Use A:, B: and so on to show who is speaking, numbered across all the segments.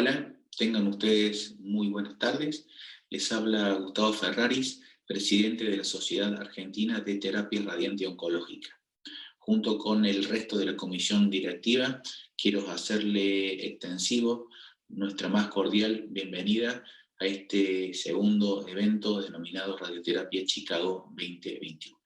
A: Hola, tengan ustedes muy buenas tardes. Les habla Gustavo Ferraris, presidente de la Sociedad Argentina de Terapia Radiante Oncológica. Junto con el resto de la comisión directiva, quiero hacerle extensivo nuestra más cordial bienvenida a este segundo evento denominado Radioterapia Chicago 2021.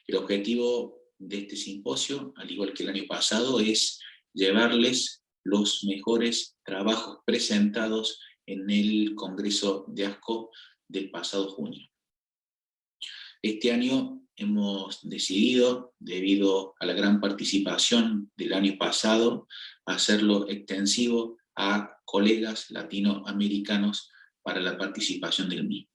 A: El objetivo de este simposio, al igual que el año pasado, es llevarles los mejores trabajos presentados en el Congreso de ASCO del pasado junio. Este año hemos decidido, debido a la gran participación del año pasado, hacerlo extensivo a colegas latinoamericanos para la participación del mismo.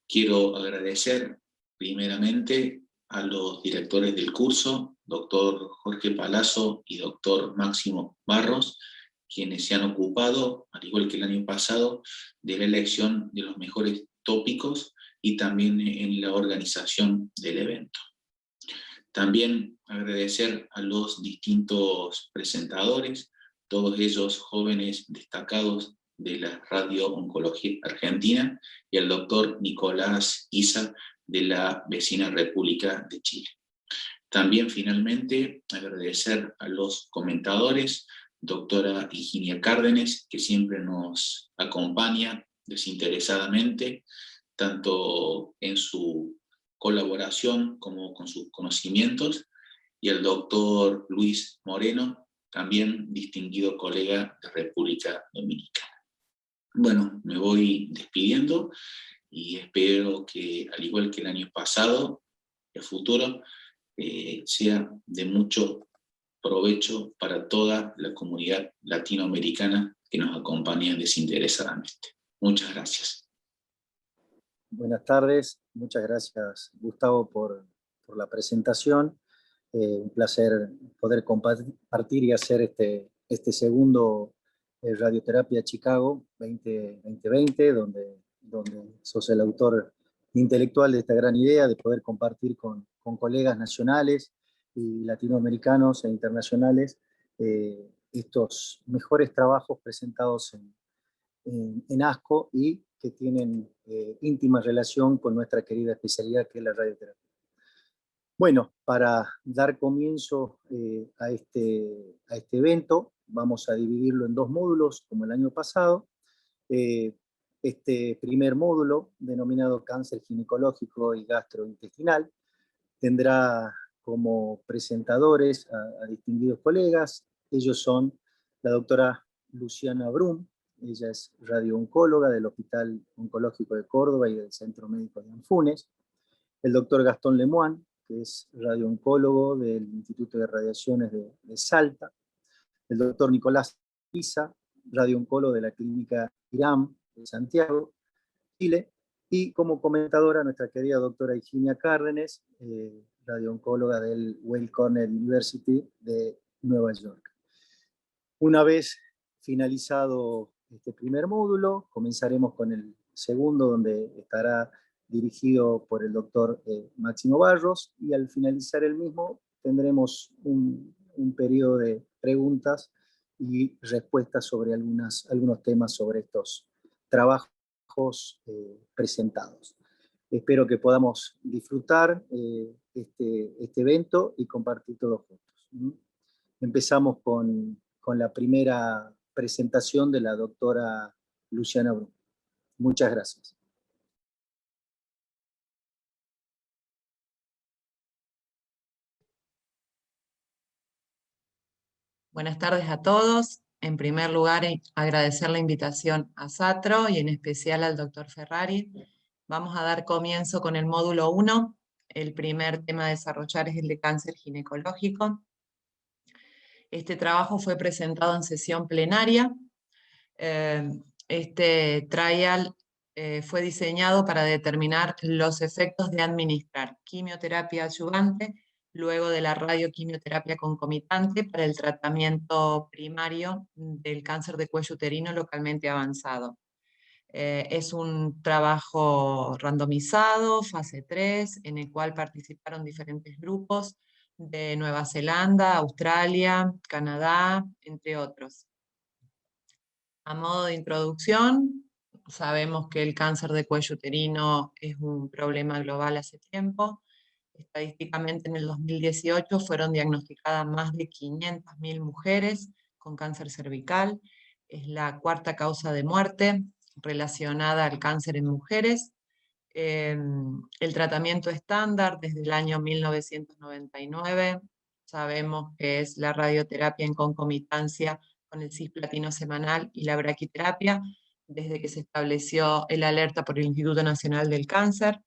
A: Quiero agradecer primeramente a los directores del curso, doctor Jorge Palazzo y doctor Máximo Barros, quienes se han ocupado, al igual que el año pasado, de la elección de los mejores tópicos y también en la organización del evento. También agradecer a los distintos presentadores, todos ellos jóvenes destacados de la Radio Oncología Argentina, y al doctor Nicolás Isa de la vecina República de Chile. También finalmente agradecer a los comentadores, doctora Higinia Cárdenes, que siempre nos acompaña desinteresadamente, tanto en su colaboración como con sus conocimientos, y al doctor Luis Moreno, también distinguido colega de República Dominicana. Bueno, me voy despidiendo y espero que, al igual que el año pasado, el futuro sea de mucho provecho para toda la comunidad latinoamericana que nos acompaña desinteresadamente. Muchas gracias.
B: Buenas tardes, muchas gracias Gustavo por la presentación. Un placer poder compartir y hacer este segundo Radioterapia Chicago 2020, donde sos el autor intelectual de esta gran idea de poder compartir con colegas nacionales y latinoamericanos e internacionales estos mejores trabajos presentados en ASCO y que tienen íntima relación con nuestra querida especialidad que es la radioterapia. Bueno, para dar comienzo a este evento, vamos a dividirlo en dos módulos, como el año pasado. Este primer módulo, denominado Cáncer Ginecológico y Gastrointestinal, tendrá como presentadores a distinguidos colegas. Ellos son la doctora Luciana Brum, ella es radiooncóloga del Hospital Oncológico de Córdoba y del Centro Médico de Anfunes. El doctor Gastón Lemoine, que es radiooncólogo del Instituto de Radiaciones de Salta. El doctor Nicolás Isa, radiooncólogo de la Clínica IRAM de Santiago, Chile. Y como comentadora, nuestra querida doctora Higinia Cárdenes, radiooncóloga del Weill Cornell University de Nueva York. Una vez finalizado este primer módulo, comenzaremos con el segundo, donde estará dirigido por el doctor Máximo Barros, y al finalizar el mismo tendremos un periodo de preguntas y respuestas sobre algunos temas sobre estos trabajos presentados. Espero que podamos disfrutar este evento y compartir todos juntos. Empezamos con la primera presentación de la doctora Luciana Brum. Muchas gracias.
C: Buenas tardes a todos. En primer lugar, agradecer la invitación a SATRO y en especial al doctor Ferrari. Vamos a dar comienzo con el módulo 1. El primer tema a desarrollar es el de cáncer ginecológico. Este trabajo fue presentado en sesión plenaria. Este trial fue diseñado para determinar los efectos de administrar quimioterapia adyuvante luego de la radioquimioterapia concomitante para el tratamiento primario del cáncer de cuello uterino localmente avanzado. Es un trabajo randomizado, fase 3, en el cual participaron diferentes grupos de Nueva Zelanda, Australia, Canadá, entre otros. A modo de introducción, sabemos que el cáncer de cuello uterino es un problema global hace tiempo. Estadísticamente en el 2018 fueron diagnosticadas más de 500.000 mujeres con cáncer cervical. Es la cuarta causa de muerte relacionada al cáncer en mujeres. El tratamiento estándar desde el año 1999 sabemos que es la radioterapia en concomitancia con el cisplatino semanal y la braquiterapia, desde que se estableció el alerta por el Instituto Nacional del Cáncer.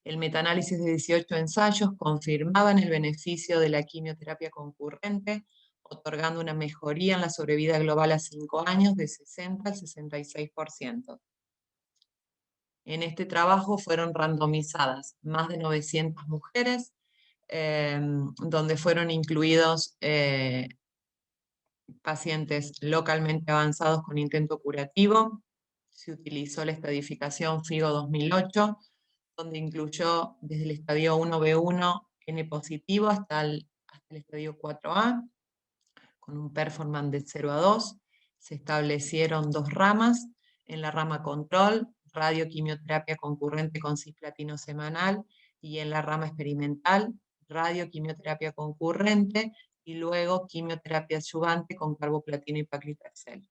C: El metaanálisis de 18 ensayos confirmaban el beneficio de la quimioterapia concurrente, otorgando una mejoría en la sobrevida global a 5 años de 60 al 66%. En este trabajo fueron randomizadas más de 900 mujeres, donde fueron incluidos pacientes localmente avanzados con intento curativo. Se utilizó la estadificación FIGO 2008, donde incluyó desde el estadio 1B1 N positivo hasta el estadio 4A, con un performance de 0 a 2. Se establecieron 2 ramas. En la rama control, radioquimioterapia concurrente con cisplatino semanal, y en la rama experimental, radioquimioterapia concurrente, y luego quimioterapia adyuvante con carboplatino y paclitaxel.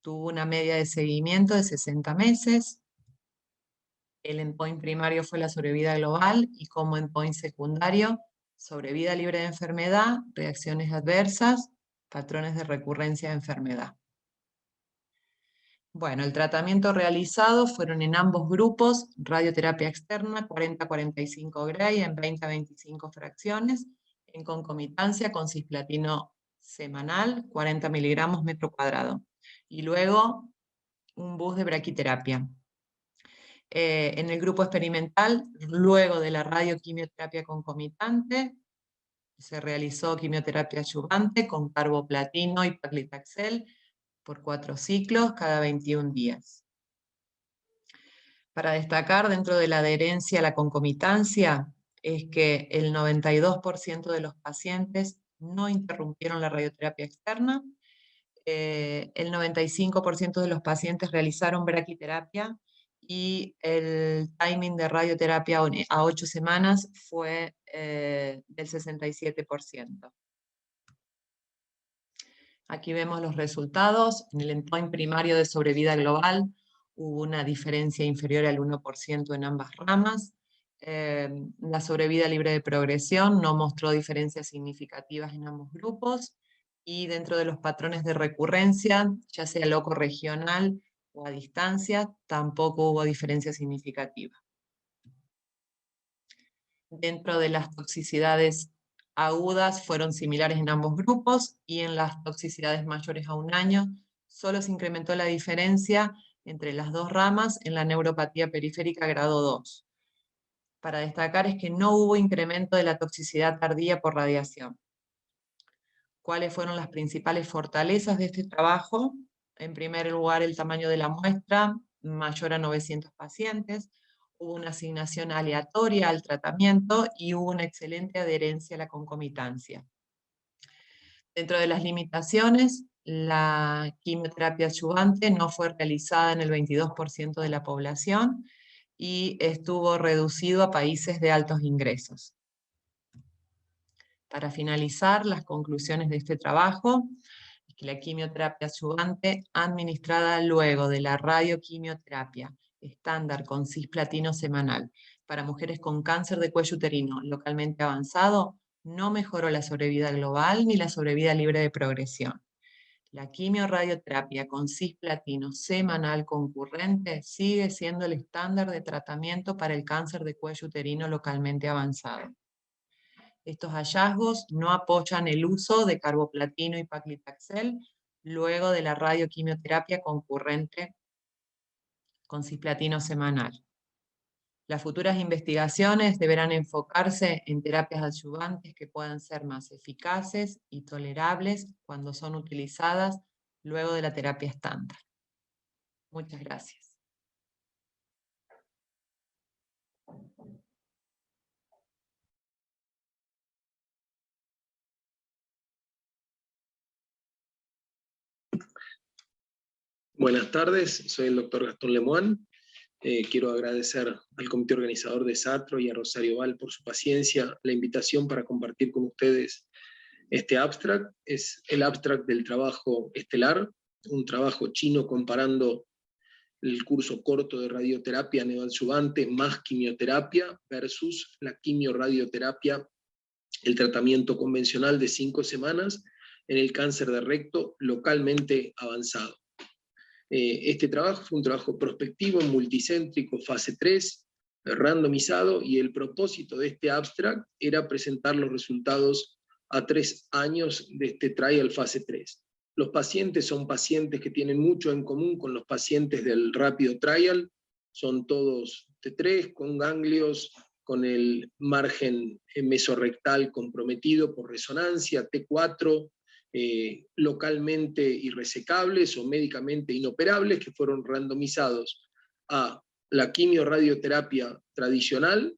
C: Tuvo una media de seguimiento de 60 meses. El endpoint primario fue la sobrevida global, y como endpoint secundario, sobrevida libre de enfermedad, reacciones adversas, patrones de recurrencia de enfermedad. Bueno, el tratamiento realizado fueron en ambos grupos, radioterapia externa, 40-45 Gray en 20-25 fracciones, en concomitancia con cisplatino semanal, 40 miligramos metro cuadrado. Y luego un bus de braquiterapia. En el grupo experimental, luego de la radioquimioterapia concomitante, se realizó quimioterapia adyuvante con carboplatino y paclitaxel por 4 ciclos cada 21 días. Para destacar dentro de la adherencia a la concomitancia es que el 92% de los pacientes no interrumpieron la radioterapia externa, el 95% de los pacientes realizaron braquiterapia, y el timing de radioterapia a 8 semanas fue del 67%. Aquí vemos los resultados. En el endpoint primario de sobrevida global hubo una diferencia inferior al 1% en ambas ramas. La sobrevida libre de progresión no mostró diferencias significativas en ambos grupos, y dentro de los patrones de recurrencia, ya sea loco regional o a distancia, tampoco hubo diferencia significativa. Dentro de las toxicidades agudas fueron similares en ambos grupos, y en las toxicidades mayores a 1 año solo se incrementó la diferencia entre las 2 ramas en la neuropatía periférica grado 2. Para destacar es que no hubo incremento de la toxicidad tardía por radiación. ¿Cuáles fueron las principales fortalezas de este trabajo? En primer lugar, el tamaño de la muestra, mayor a 900 pacientes. Hubo una asignación aleatoria al tratamiento y hubo una excelente adherencia a la concomitancia. Dentro de las limitaciones, la quimioterapia adyuvante no fue realizada en el 22% de la población y estuvo reducido a países de altos ingresos. Para finalizar, las conclusiones de este trabajo es que la quimioterapia adyuvante administrada luego de la radioquimioterapia estándar con cisplatino semanal para mujeres con cáncer de cuello uterino localmente avanzado no mejoró la sobrevida global ni la sobrevida libre de progresión. La quimioradioterapia con cisplatino semanal concurrente sigue siendo el estándar de tratamiento para el cáncer de cuello uterino localmente avanzado. Estos hallazgos no apoyan el uso de carboplatino y paclitaxel luego de la radioquimioterapia concurrente con cisplatino semanal. Las futuras investigaciones deberán enfocarse en terapias adyuvantes que puedan ser más eficaces y tolerables cuando son utilizadas luego de la terapia estándar. Muchas gracias.
D: Buenas tardes, soy el doctor Gastón Lemoine. Quiero agradecer al comité organizador de SATRO y a Rosario Val por su paciencia, la invitación para compartir con ustedes este abstract. Es el abstract del trabajo estelar, un trabajo chino comparando el curso corto de radioterapia neoadyuvante más quimioterapia versus la quimioradioterapia, el tratamiento convencional de 5 semanas en el cáncer de recto localmente avanzado. Este trabajo fue un trabajo prospectivo, multicéntrico, fase 3, randomizado, y el propósito de este abstract era presentar los resultados a 3 años de este trial fase 3. Los pacientes son pacientes que tienen mucho en común con los pacientes del rápido trial, son todos T3 con ganglios, con el margen mesorrectal comprometido por resonancia, T4, localmente irresecables o médicamente inoperables, que fueron randomizados a la quimioradioterapia tradicional.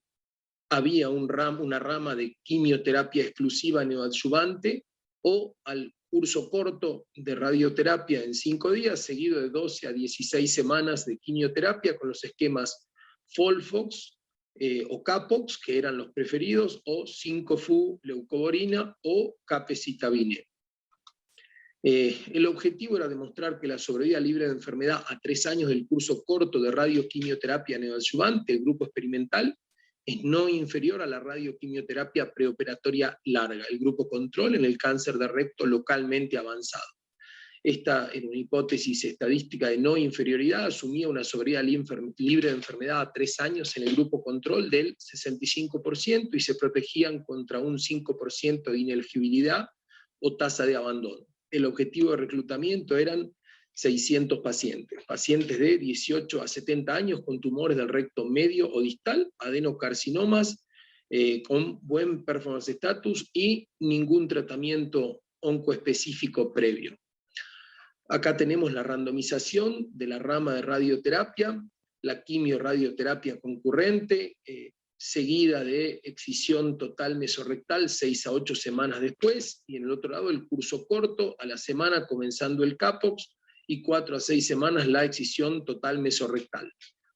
D: Había una rama de quimioterapia exclusiva neoadyuvante, o al curso corto de radioterapia en 5 días, seguido de 12 a 16 semanas de quimioterapia con los esquemas FOLFOX o CAPOX, que eran los preferidos, o 5-FU, leucovorina o capecitabine. El objetivo era demostrar que la sobrevida libre de enfermedad a 3 años del curso corto de radioquimioterapia neoadyuvante, el grupo experimental, es no inferior a la radioquimioterapia preoperatoria larga, el grupo control en el cáncer de recto localmente avanzado. Esta, en una hipótesis estadística de no inferioridad, asumía una sobrevida libre de enfermedad a 3 años en el grupo control del 65% y se protegían contra un 5% de ineligibilidad o tasa de abandono. El objetivo de reclutamiento eran 600 pacientes de 18 a 70 años con tumores del recto medio o distal, adenocarcinomas, con buen performance status y ningún tratamiento oncoespecífico previo. Acá tenemos la randomización de la rama de radioterapia, la quimioradioterapia concurrente, seguida de excisión total mesorrectal 6 a 8 semanas después, y en el otro lado el curso corto, a la semana comenzando el CAPOX, y 4 a 6 semanas la excisión total mesorrectal.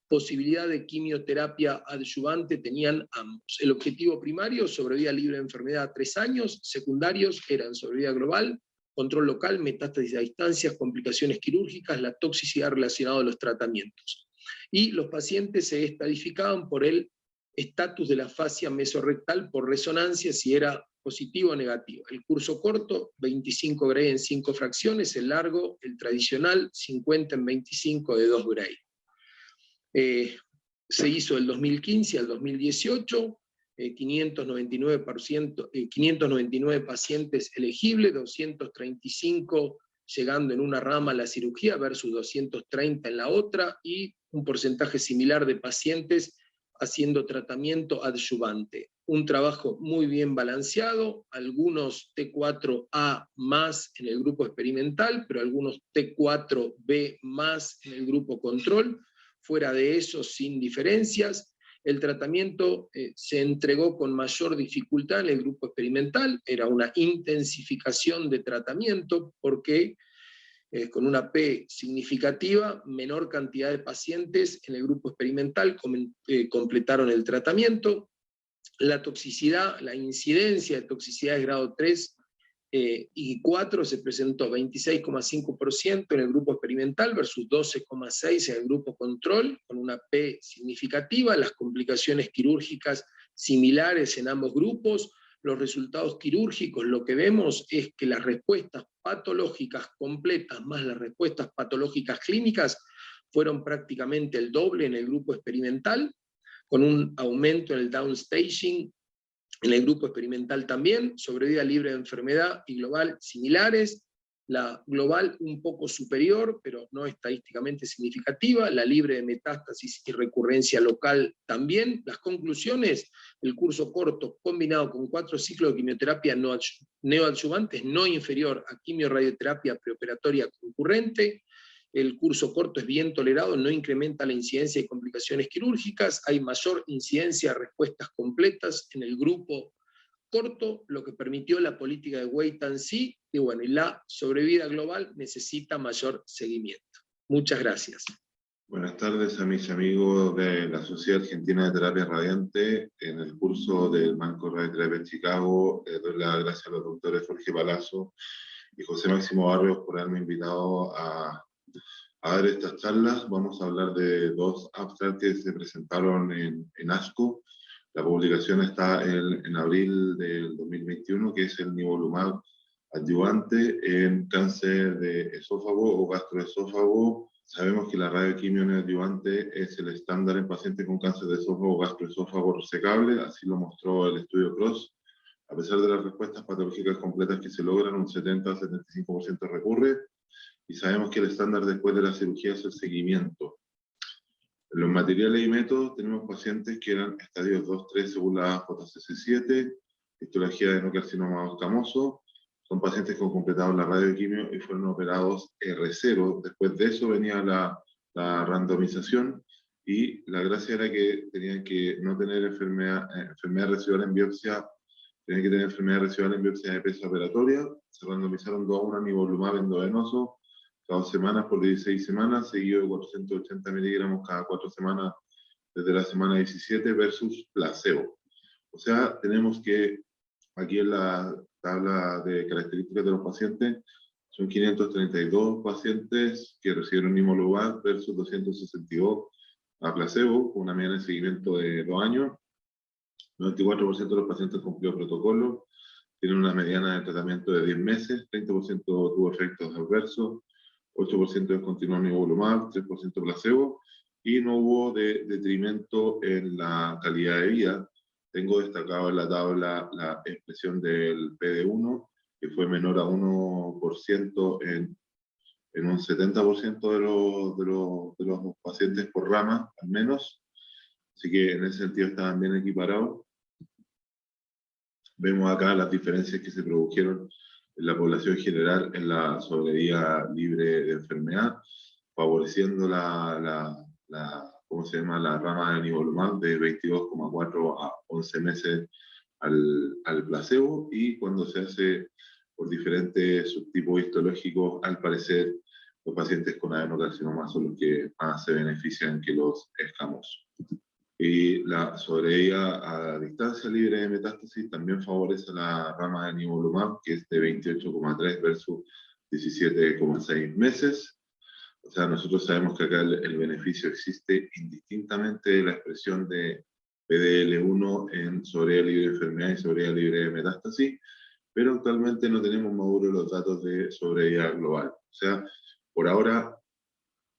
D: Posibilidad de quimioterapia adyuvante tenían ambos. El objetivo primario, sobrevida libre de enfermedad a 3 años, secundarios eran sobrevida global, control local, metástasis a distancias, complicaciones quirúrgicas, la toxicidad relacionada a los tratamientos. Y los pacientes se estadificaban por el estatus de la fascia mesorrectal por resonancia, si era positivo o negativo. El curso corto, 25 Gray en 5 fracciones, el largo, el tradicional, 50 en 25 de 2 Gray. Se hizo del 2015 al 2018, 599 pacientes elegibles, 235 llegando en una rama a la cirugía versus 230 en la otra, y un porcentaje similar de pacientes haciendo tratamiento adyuvante. Un trabajo muy bien balanceado, algunos T4A más en el grupo experimental, pero algunos T4B más en el grupo control. Fuera de eso, sin diferencias. El tratamiento se entregó con mayor dificultad en el grupo experimental, era una intensificación de tratamiento, porque con una P significativa, menor cantidad de pacientes en el grupo experimental completaron el tratamiento. La toxicidad, la incidencia de toxicidad de grado 3 y 4 se presentó 26,5% en el grupo experimental versus 12,6% en el grupo control, con una P significativa. Las complicaciones quirúrgicas similares en ambos grupos. Los resultados quirúrgicos, lo que vemos es que las respuestas patológicas completas más las respuestas patológicas clínicas fueron prácticamente el doble en el grupo experimental, con un aumento en el downstaging en el grupo experimental también, sobrevida libre de enfermedad y global similares, la global un poco superior, pero no estadísticamente significativa, la libre de metástasis y recurrencia local también. Las conclusiones: el curso corto combinado con 4 ciclos de quimioterapia neoadyuvantes no inferior a quimioradioterapia preoperatoria concurrente. El curso corto es bien tolerado, no incrementa la incidencia de complicaciones quirúrgicas, hay mayor incidencia de respuestas completas en el grupo corto, lo que permitió la política de wait and see, y bueno, y la sobrevida global necesita mayor seguimiento. Muchas gracias.
E: Buenas tardes a mis amigos de la Sociedad Argentina de Terapia Radiante. En el curso del Banco Radioterapia de Chicago, doy las gracias a los doctores Jorge Palazzo y José Máximo Barrios por haberme invitado a dar estas charlas. Vamos a hablar de dos abstracts que se presentaron en ASCO. La publicación está en abril del 2021, que es el nivolumab adyuvante en cáncer de esófago o gastroesófago. Sabemos que la radioquimio neoadyuvante es el estándar en pacientes con cáncer de esófago o gastroesófago resecable, así lo mostró el estudio CROSS. A pesar de las respuestas patológicas completas que se logran, un 70-75% recurre, y sabemos que el estándar después de la cirugía es el seguimiento. En los materiales y métodos tenemos pacientes que eran estadios 2-3 según la JCC7, histología de adenocarcinoma escamoso. Son pacientes que han completado la radioquimio y fueron operados R0. Después de eso venía la randomización, y la gracia era que tenían que no tener enfermedad residual en biopsia, tenían que tener enfermedad residual en biopsia de pesa operatoria. Se randomizaron 2 a 1 nivolumab endovenoso cada 2 semanas por 16 semanas, seguido de 480 miligramos cada 4 semanas desde la semana 17 versus placebo. O sea, tenemos que aquí en la tabla de características de los pacientes, son 532 pacientes que recibieron nivolumab versus 262 a placebo, con una media de seguimiento de 2 años. 94% de los pacientes cumplió protocolo, tienen una mediana de tratamiento de 10 meses, 30% tuvo efectos adversos, 8% descontinuó nivolumab, 3% placebo, y no hubo detrimento en la calidad de vida. Tengo destacado en la tabla la expresión del PD1, que fue menor a 1% en un 70% de los pacientes por rama, al menos. Así que en ese sentido estaban bien equiparados. Vemos acá las diferencias que se produjeron en la población general en la sobrevida libre de enfermedad, favoreciendo ¿cómo se llama?, la rama de nivolumab de 22,4 a 11 meses al placebo, y cuando se hace por diferentes subtipos histológicos, al parecer los pacientes con adenocarcinoma son los que más se benefician que los escamosos. Y la sobrevida a distancia libre de metástasis también favorece la rama de nivolumab, que es de 28,3 versus 17,6 meses. O sea, nosotros sabemos que acá el beneficio existe indistintamente de la expresión de PDL1 en sobrevida libre de enfermedad y sobrevida libre de metástasis, pero actualmente no tenemos maduros los datos de sobrevida global. O sea, por ahora,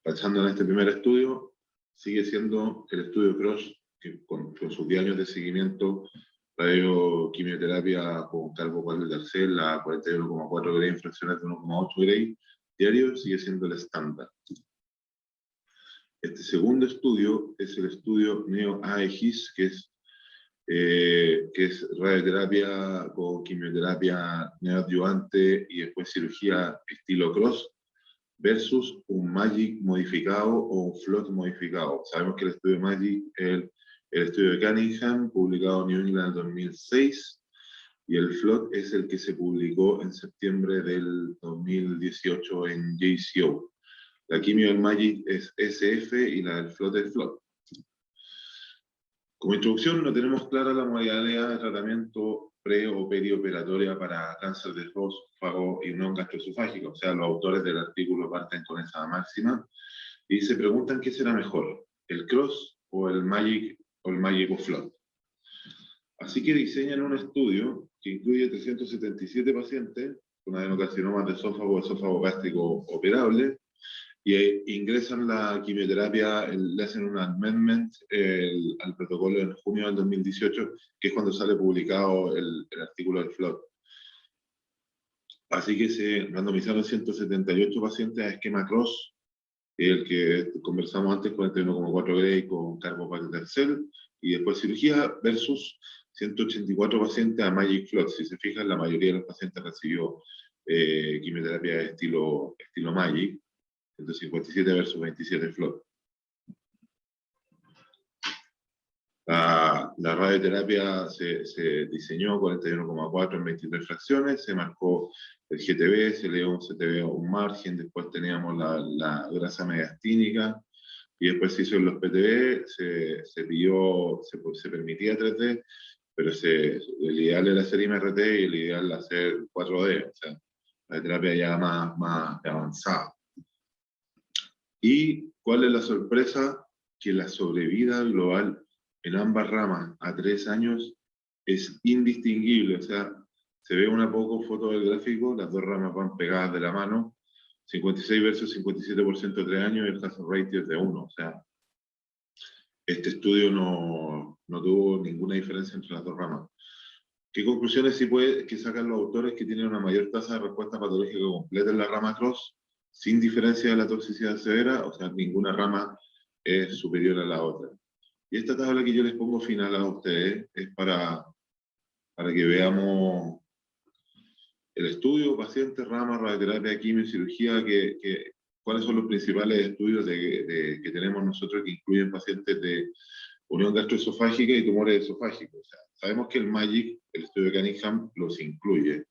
E: pensando en este primer estudio, sigue siendo el estudio CROSS, que con sus 10 años de seguimiento, radioquimioterapia con carboplatin, a 41,4 Gray, fracciones de 1,8 Gray diario, sigue siendo el estándar. Este segundo estudio es el estudio NEO-AEGIS, que es radioterapia con quimioterapia neoadyuvante y después cirugía estilo CROSS, versus un MAGIC modificado o un FLOT modificado. Sabemos que el estudio MAGIC es el estudio de Cunningham, publicado en New England en 2006, y el FLOT es el que se publicó en septiembre del 2018 en JCO. La quimio del MAGIC es SF y la del FLOT es FLOT. Como introducción, no tenemos clara la modalidad de tratamiento pre o perioperatoria para cáncer de esófago y no gastroesofágico. O sea, los autores del artículo parten con esa máxima y se preguntan qué será mejor, el CROSS o el MAGIC o FLOT. Así que diseñan un estudio que incluye 377 pacientes con adenocarcinoma de esófago gástrico operable, y ingresan la quimioterapia, le hacen un amendment al protocolo en junio del 2018, que es cuando sale publicado el artículo del FLOT. Así que se randomizaron 178 pacientes a esquema CROSS, el que conversamos antes, 41,4 Gray con carboplatin, y después cirugía, versus 184 pacientes a MAGIC FLOT. Si se fijan, la mayoría de los pacientes recibió quimioterapia de estilo MAGIC, 157 versus 27 FLOT. La radioterapia se diseñó 41,4 en 23 fracciones, se marcó el GTB, se le dio un CTB un margen, después teníamos la grasa mediastínica, y después se hizo en los PTB, se permitía 3D, pero el ideal era hacer IMRT y el ideal hacer 4D, o sea, la terapia ya más avanzada. ¿Y cuál es la sorpresa? Que la sobrevida global en ambas ramas a 3 años es indistinguible, o sea, se ve una poco foto del gráfico, las dos ramas van pegadas de la mano, 56 versus 57% 3 años, y el hazard ratio es de 1, o sea, este estudio no tuvo ninguna diferencia entre las dos ramas. ¿Qué conclusiones sí que sacan los autores? Que tienen una mayor tasa de respuesta patológica completa en la rama cross, sin diferencia de la toxicidad severa, o sea, ninguna rama es superior a la otra. Y esta tabla que yo les pongo final a ustedes es para que veamos el estudio, pacientes, rama, radioterapia, quimio, cirugía, cuáles son los principales estudios que tenemos nosotros que incluyen pacientes de unión gastroesofágica y tumores esofágicos. O sea, sabemos que el MAGIC, el estudio de Cunningham, los incluye.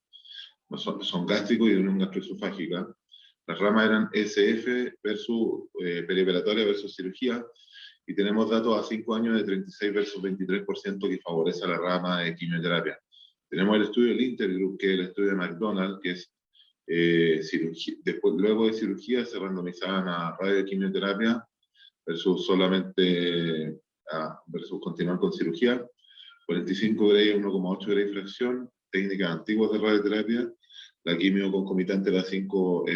E: Son gástricos y de unión gastroesofágica. Las ramas eran SF versus perioperatoria versus cirugía, y tenemos datos a 5 años de 36 versus 23% que favorece a la rama de quimioterapia. Tenemos el estudio del Intergroup, que es el estudio de McDonald, que es cirugía. Luego de cirugía se randomizaban a radioquimioterapia versus solamente versus continuar con cirugía. 45 Gray, 1,8 Gray fracción, técnicas antiguas de radioterapia. La quimio concomitante era 5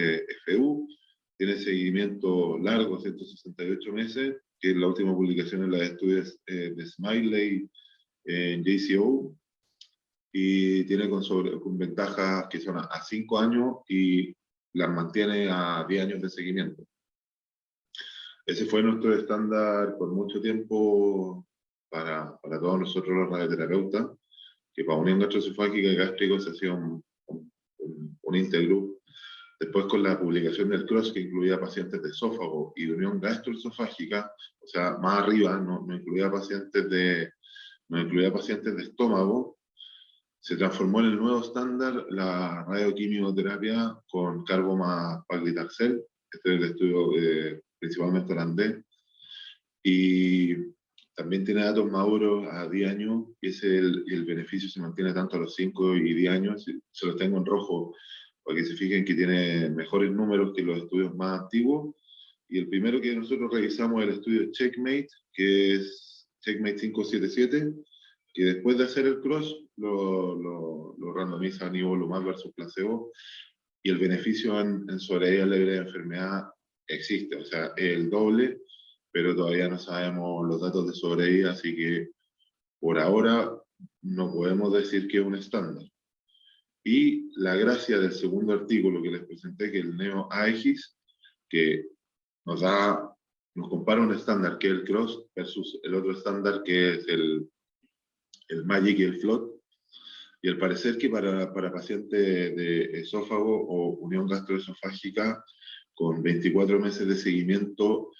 E: FU, tiene seguimiento largo, 168 meses, que es la última publicación en los estudios de Smiley en JCO, y tiene con ventajas que son a 5 años y las mantiene a 10 años de seguimiento. Ese fue nuestro estándar por mucho tiempo para todos nosotros los radioterapeutas, que para unión gastroesofágica y gástrico se hacía un intergroup. Después, con la publicación del CROSS, que incluía pacientes de esófago y de unión gastroesofágica, o sea, más arriba, no incluía pacientes de estómago, se transformó en el nuevo estándar la radioquimioterapia con carbo más paclitaxel. Este es el estudio principalmente holandés. Y también tiene datos maduros a 10 años, y el beneficio se mantiene tanto a los 5 y 10 años. Se los tengo en rojo para que se fijen que tiene mejores números que los estudios más antiguos. Y el primero que nosotros revisamos es el estudio Checkmate, que es Checkmate 577, que después de hacer el cross lo randomiza a nivolumab versus placebo, y el beneficio en sobrevida leve de enfermedad existe, o sea, es el doble, pero todavía no sabemos los datos de sobrevida, así que por ahora no podemos decir que es un estándar. Y la gracia del segundo artículo que les presenté, que es el NEO-AEGIS, que nos compara un estándar que es el CROSS versus el otro estándar que es el MAGIC y el FLOT, y al parecer que para pacientes de esófago o unión gastroesofágica con 24 meses de seguimiento,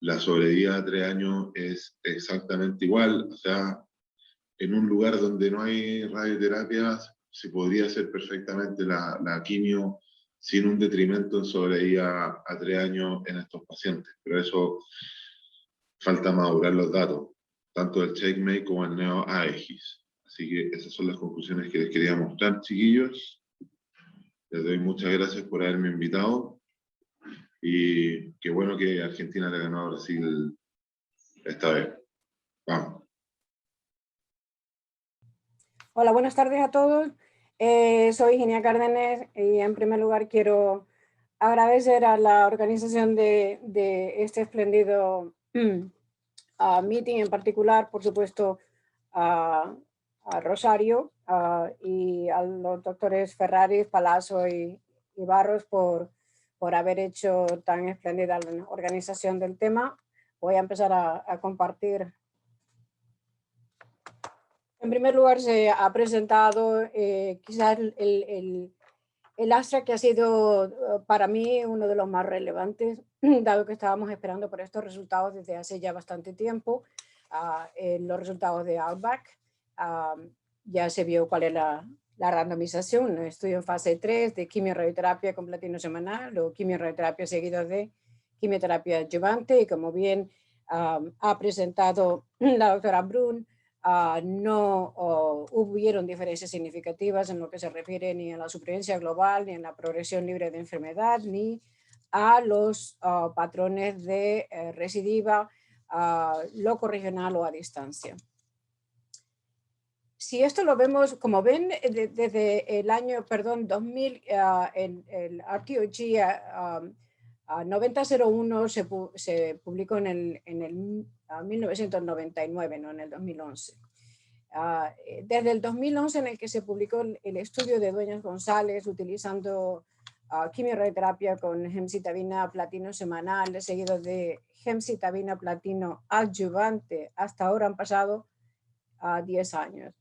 E: la sobrevida a 3 años es exactamente igual. O sea, en un lugar donde no hay radioterapias, se podría hacer perfectamente la quimio sin un detrimento en sobrevida a 3 años en estos pacientes. Pero eso falta madurar los datos, tanto del Checkmate como el NEO-AEGIS. Así que esas son las conclusiones que les quería mostrar, chiquillos. Les doy muchas gracias por haberme invitado. Y qué bueno que Argentina le ganó a Brasil esta vez. Vamos.
F: Hola, buenas tardes a todos. Soy Ginia Cárdenas y en primer lugar quiero agradecer a la organización de este espléndido meeting, en particular, por supuesto, a Rosario y a los doctores Ferraris, Palazzo y Barros por haber hecho tan espléndida la organización del tema. Voy a empezar a compartir. En primer lugar, se ha presentado quizás el abstract que ha sido para mí uno de los más relevantes, dado que estábamos esperando por estos resultados desde hace ya bastante tiempo. los resultados de Outback. Ya se vio cuál es la randomización, un estudio en fase 3 de quimio-radioterapia con platino semanal o quimio-radioterapia seguido de quimioterapia adyuvante, y como bien ha presentado la doctora Brun, no hubieron diferencias significativas en lo que se refiere ni a la supervivencia global, ni en la progresión libre de enfermedad, ni a los patrones de recidiva locorregional o a distancia. Si esto lo vemos, como ven, desde el año, 2000, el RTOG 9001 se publicó en el 1999, no en el 2011. Desde el 2011, en el que se publicó el estudio de Dueñas González utilizando quimioterapia con gemcitabina platino semanal, seguido de gemcitabina platino adyuvante, hasta ahora han pasado 10 años.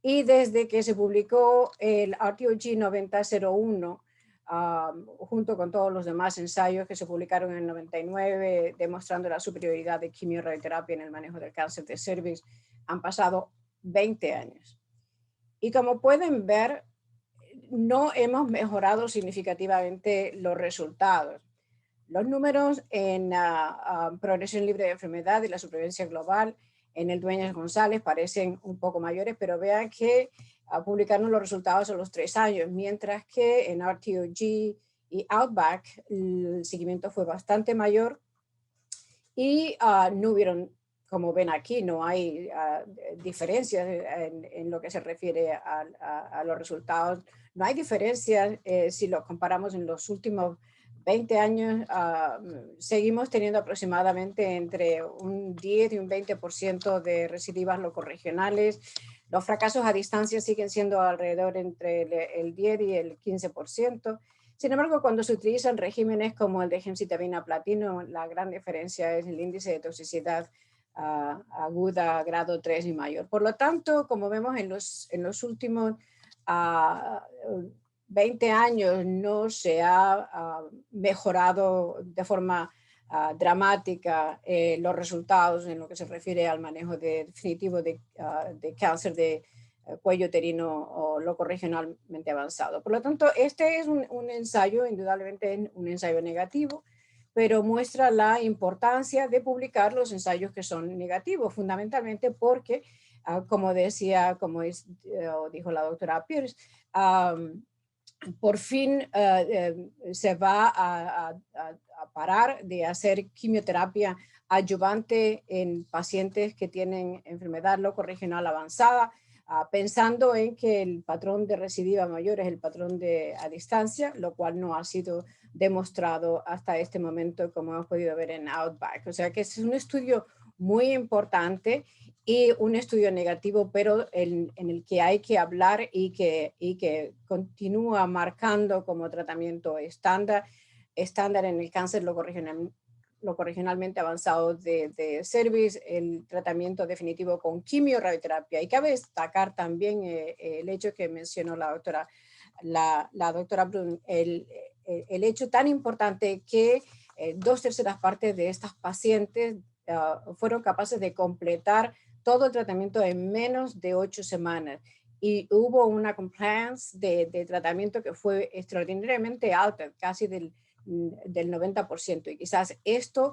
F: Y desde que se publicó el RTOG 9001, junto con todos los demás ensayos que se publicaron en el 99, demostrando la superioridad de quimioterapia en el manejo del cáncer de cervix, han pasado 20 años. Y como pueden ver, no hemos mejorado significativamente los resultados. Los números en progresión libre de enfermedad y la supervivencia global en el Dueñas González parecen un poco mayores, pero vean que publicaron los resultados a los 3 años, mientras que en RTOG y Outback el seguimiento fue bastante mayor y no hubieron, como ven aquí, no hay diferencias en lo que se refiere a los resultados. No hay diferencias si lo comparamos en los últimos 20 años. Seguimos teniendo aproximadamente entre un 10 y un 20% de recidivas locorregionales. Los fracasos a distancia siguen siendo alrededor entre el 10 y el 15%. Sin embargo, cuando se utilizan regímenes como el de gemcitabina platino, la gran diferencia es el índice de toxicidad aguda grado 3 y mayor. Por lo tanto, como vemos en los últimos 20 años no se ha mejorado de forma dramática los resultados en lo que se refiere al manejo definitivo de cáncer de cuello uterino o locorregionalmente avanzado. Por lo tanto, este es un ensayo, indudablemente un ensayo negativo, pero muestra la importancia de publicar los ensayos que son negativos, fundamentalmente porque, como dijo la doctora Pierce, por fin se va a parar de hacer quimioterapia adyuvante en pacientes que tienen enfermedad locorregional avanzada, pensando en que el patrón de recidiva mayor es el patrón a distancia, lo cual no ha sido demostrado hasta este momento, como hemos podido ver en Outback. O sea que es un estudio muy importante y un estudio negativo, pero en el que hay que hablar y que continúa marcando como tratamiento estándar en el cáncer locorregionalmente avanzado de cervix, el tratamiento definitivo con quimioterapia. Y cabe destacar también el hecho que mencionó la doctora Brun, el hecho tan importante que 2/3 partes de estas pacientes fueron capaces de completar todo el tratamiento en menos de 8 semanas. Y hubo una compliance de tratamiento que fue extraordinariamente alta, casi del 90%. Y quizás esto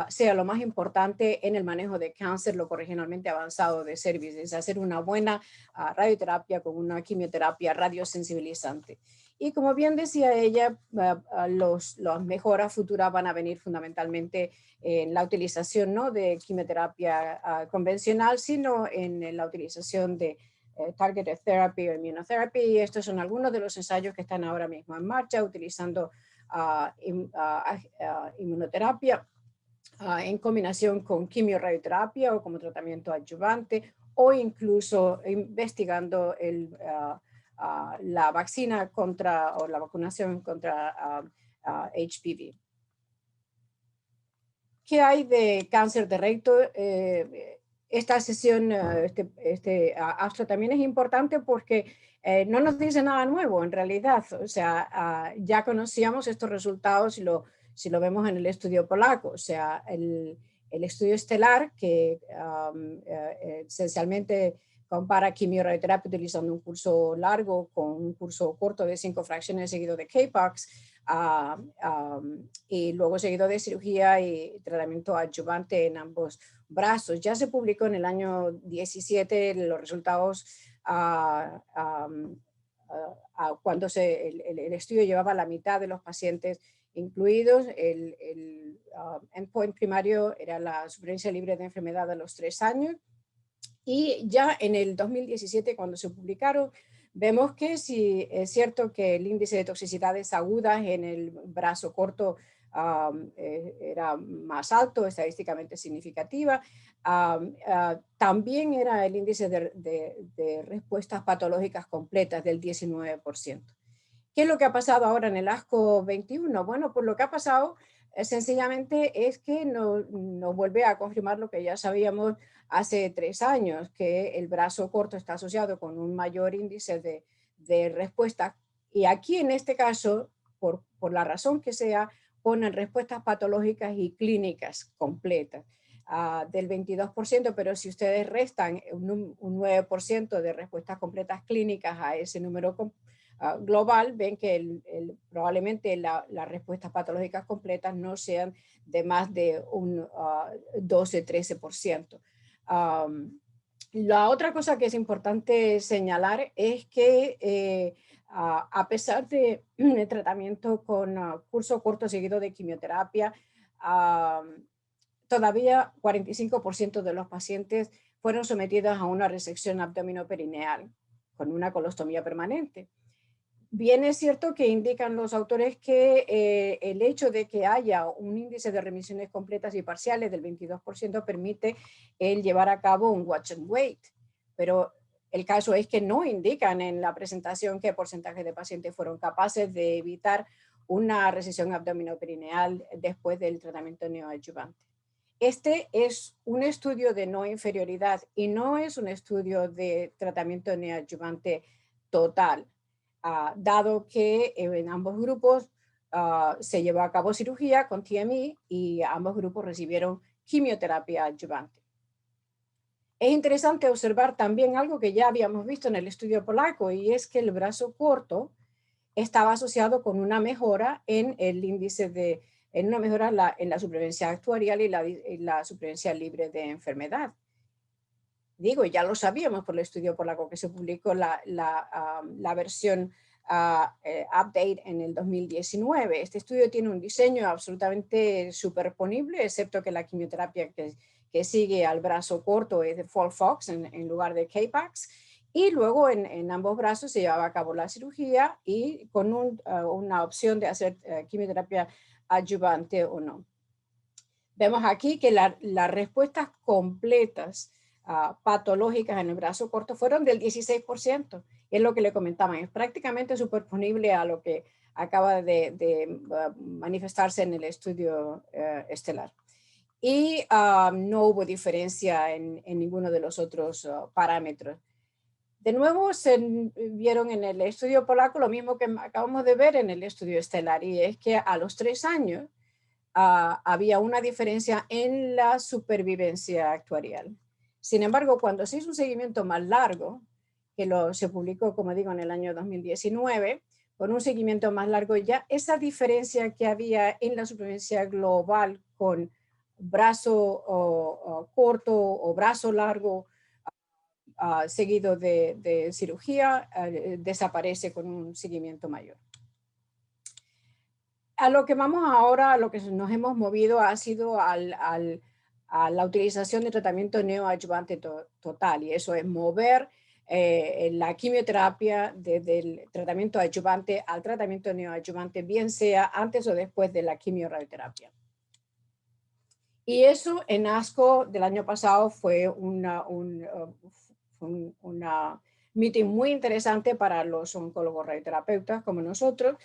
F: sea lo más importante en el manejo de cáncer locorregionalmente avanzado de cervix, es hacer una buena radioterapia con una quimioterapia radiosensibilizante. Y como bien decía ella, las mejoras futuras van a venir fundamentalmente en la utilización no de quimioterapia convencional, sino en la utilización de targeted therapy o immunotherapy. Y estos son algunos de los ensayos que están ahora mismo en marcha, utilizando inmunoterapia en combinación con quimioterapia o como tratamiento adyuvante, o incluso investigando la vacuna o la vacunación contra HPV. ¿Qué hay de cáncer de recto? Esta sesión, abstracto también es importante porque no nos dice nada nuevo en realidad. O sea, ya conocíamos estos resultados si lo vemos en el estudio polaco. O sea, el estudio estelar, que esencialmente compara quimioradioterapia utilizando un curso largo con un curso corto de 5 fracciones seguido de K-PAX, y luego seguido de cirugía y tratamiento adyuvante en ambos brazos. Ya se publicó en el año 17 los resultados cuando el estudio llevaba la mitad de los pacientes incluidos. El endpoint primario era la supervivencia libre de enfermedad a los 3 años. Y ya en el 2017, cuando se publicaron, vemos que sí es cierto que el índice de toxicidades agudas en el brazo corto era más alto, estadísticamente significativa. También era el índice de respuestas patológicas completas del 19%. ¿Qué es lo que ha pasado ahora en el ASCO 21? Bueno, pues lo que ha pasado sencillamente es que nos vuelve a confirmar lo que ya sabíamos hace 3 años, que el brazo corto está asociado con un mayor índice de respuesta. Y aquí en este caso, por la razón que sea, ponen respuestas patológicas y clínicas completas del 22%, pero si ustedes restan un 9% de respuestas completas clínicas a ese número global, ven que probablemente las respuestas patológicas completas no sean de más de un 12-13%. La otra cosa que es importante señalar es que a pesar de tratamiento con curso corto seguido de quimioterapia, todavía 45% de los pacientes fueron sometidos a una resección abdominoperineal con una colostomía permanente. Bien es cierto que indican los autores que el hecho de que haya un índice de remisiones completas y parciales del 22% permite el llevar a cabo un watch and wait, pero el caso es que no indican en la presentación qué porcentaje de pacientes fueron capaces de evitar una resección abdominoperineal después del tratamiento neoadyuvante. Este es un estudio de no inferioridad y no es un estudio de tratamiento neoadyuvante total. Dado que en ambos grupos se llevó a cabo cirugía con TME y ambos grupos recibieron quimioterapia adyuvante. Es interesante observar también algo que ya habíamos visto en el estudio polaco, y es que el brazo corto estaba asociado con una mejora en el índice en una mejora en la supervivencia actuarial y la supervivencia libre de enfermedad. Digo, ya lo sabíamos por el estudio polaco que se publicó la versión update en el 2019. Este estudio tiene un diseño absolutamente superponible, excepto que la quimioterapia que sigue al brazo corto es de FOLFOX en lugar de K-PAX. Y luego en ambos brazos se llevaba a cabo la cirugía y con una opción de hacer quimioterapia adyuvante o no. Vemos aquí que las respuestas completas patológicas en el brazo corto fueron del 16%. Es lo que le comentaban, es prácticamente superponible a lo que acaba de manifestarse en el estudio estelar. Y no hubo diferencia en ninguno de los otros parámetros. De nuevo, se vieron en el estudio polaco lo mismo que acabamos de ver en el estudio estelar, y es que a los 3 años había una diferencia en la supervivencia actuarial. Sin embargo, cuando se hizo un seguimiento más largo, que se publicó, como digo, en el año 2019, con un seguimiento más largo, ya esa diferencia que había en la supervivencia global con brazo corto o brazo largo seguido de cirugía, desaparece con un seguimiento mayor. A lo que vamos ahora, a lo que nos hemos movido ha sido a la utilización de tratamiento neoadyuvante total, y eso es mover la quimioterapia desde el tratamiento adyuvante al tratamiento neoadyuvante, bien sea antes o después de la quimioradioterapia. Y eso en ASCO del año pasado fue una meeting muy interesante para los oncólogos radioterapeutas como nosotros.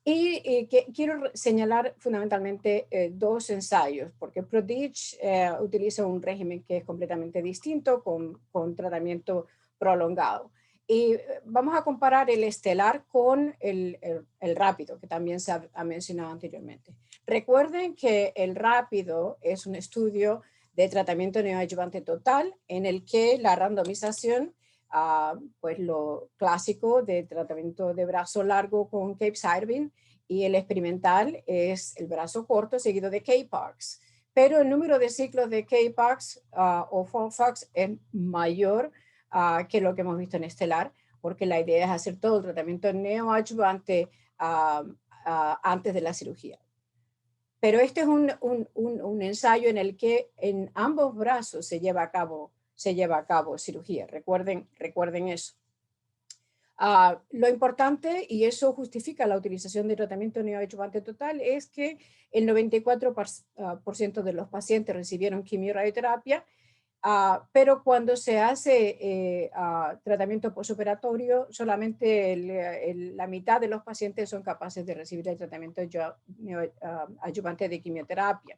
F: Y quiero señalar fundamentalmente 2 ensayos, porque PRODIGE utiliza un régimen que es completamente distinto con tratamiento prolongado. Y vamos a comparar el estelar con el rápido, que también se ha mencionado anteriormente. Recuerden que el rápido es un estudio de tratamiento neoadyuvante total, en el que la randomización, pues lo clásico de tratamiento de brazo largo con capecitabine, y el experimental es el brazo corto seguido de K-Pax. Pero el número de ciclos de K-Pax o FOLFOX es mayor que lo que hemos visto en Estelar, porque la idea es hacer todo el tratamiento neoadyuvante antes de la cirugía. Pero este es un ensayo en el que en ambos brazos se lleva a cabo cirugía. Recuerden eso. Lo importante, y eso justifica la utilización de tratamiento neoadyuvante total, es que el 94% de los pacientes recibieron quimioradioterapia, pero cuando se hace tratamiento postoperatorio, solamente la mitad de los pacientes son capaces de recibir el tratamiento adyuvante de quimioterapia.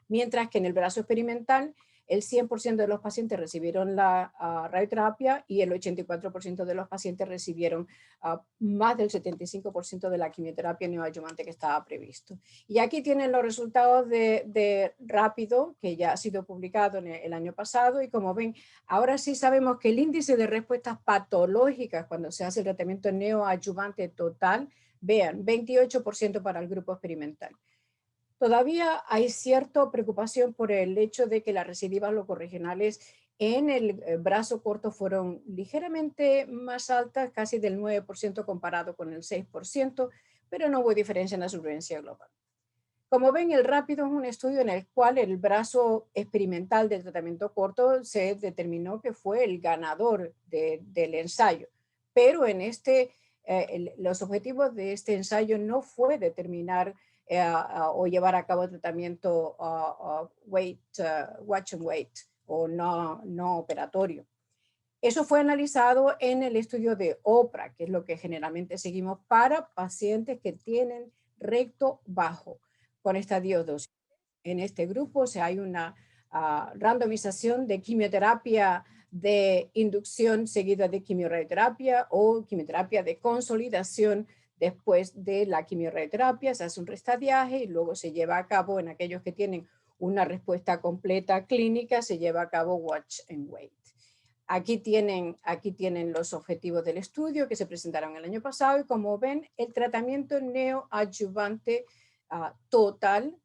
F: Mientras que en el brazo experimental, el 100% de los pacientes recibieron la radioterapia y el 84% de los pacientes recibieron más del 75% de la quimioterapia neoadyuvante que estaba previsto. Y aquí tienen los resultados de Rápido, que ya ha sido publicado el año pasado, y como ven, ahora sí sabemos que el índice de respuestas patológicas cuando se hace el tratamiento neoadyuvante total, vean, 28% para el grupo experimental. Todavía hay cierta preocupación por el hecho de que las recidivas locorregionales en el brazo corto fueron ligeramente más altas, casi del 9% comparado con el 6%, pero no hubo diferencia en la supervivencia global. Como ven, el Rápido es un estudio en el cual el brazo experimental del tratamiento corto se determinó que fue el ganador del ensayo, pero en los objetivos de este ensayo no fue determinar o llevar a cabo tratamiento watch and wait o no operatorio. Eso fue analizado en el estudio de OPRA, que es lo que generalmente seguimos para pacientes que tienen recto bajo con estadio 2. En este grupo hay una randomización de quimioterapia de inducción seguida de quimioradioterapia o quimioterapia de consolidación. Después de la quimioradioterapia se hace un restadiaje y luego se lleva a cabo en aquellos que tienen una respuesta completa clínica, se lleva a cabo watch and wait. Aquí tienen los objetivos del estudio que se presentaron el año pasado y como ven, el tratamiento neoadyuvante total,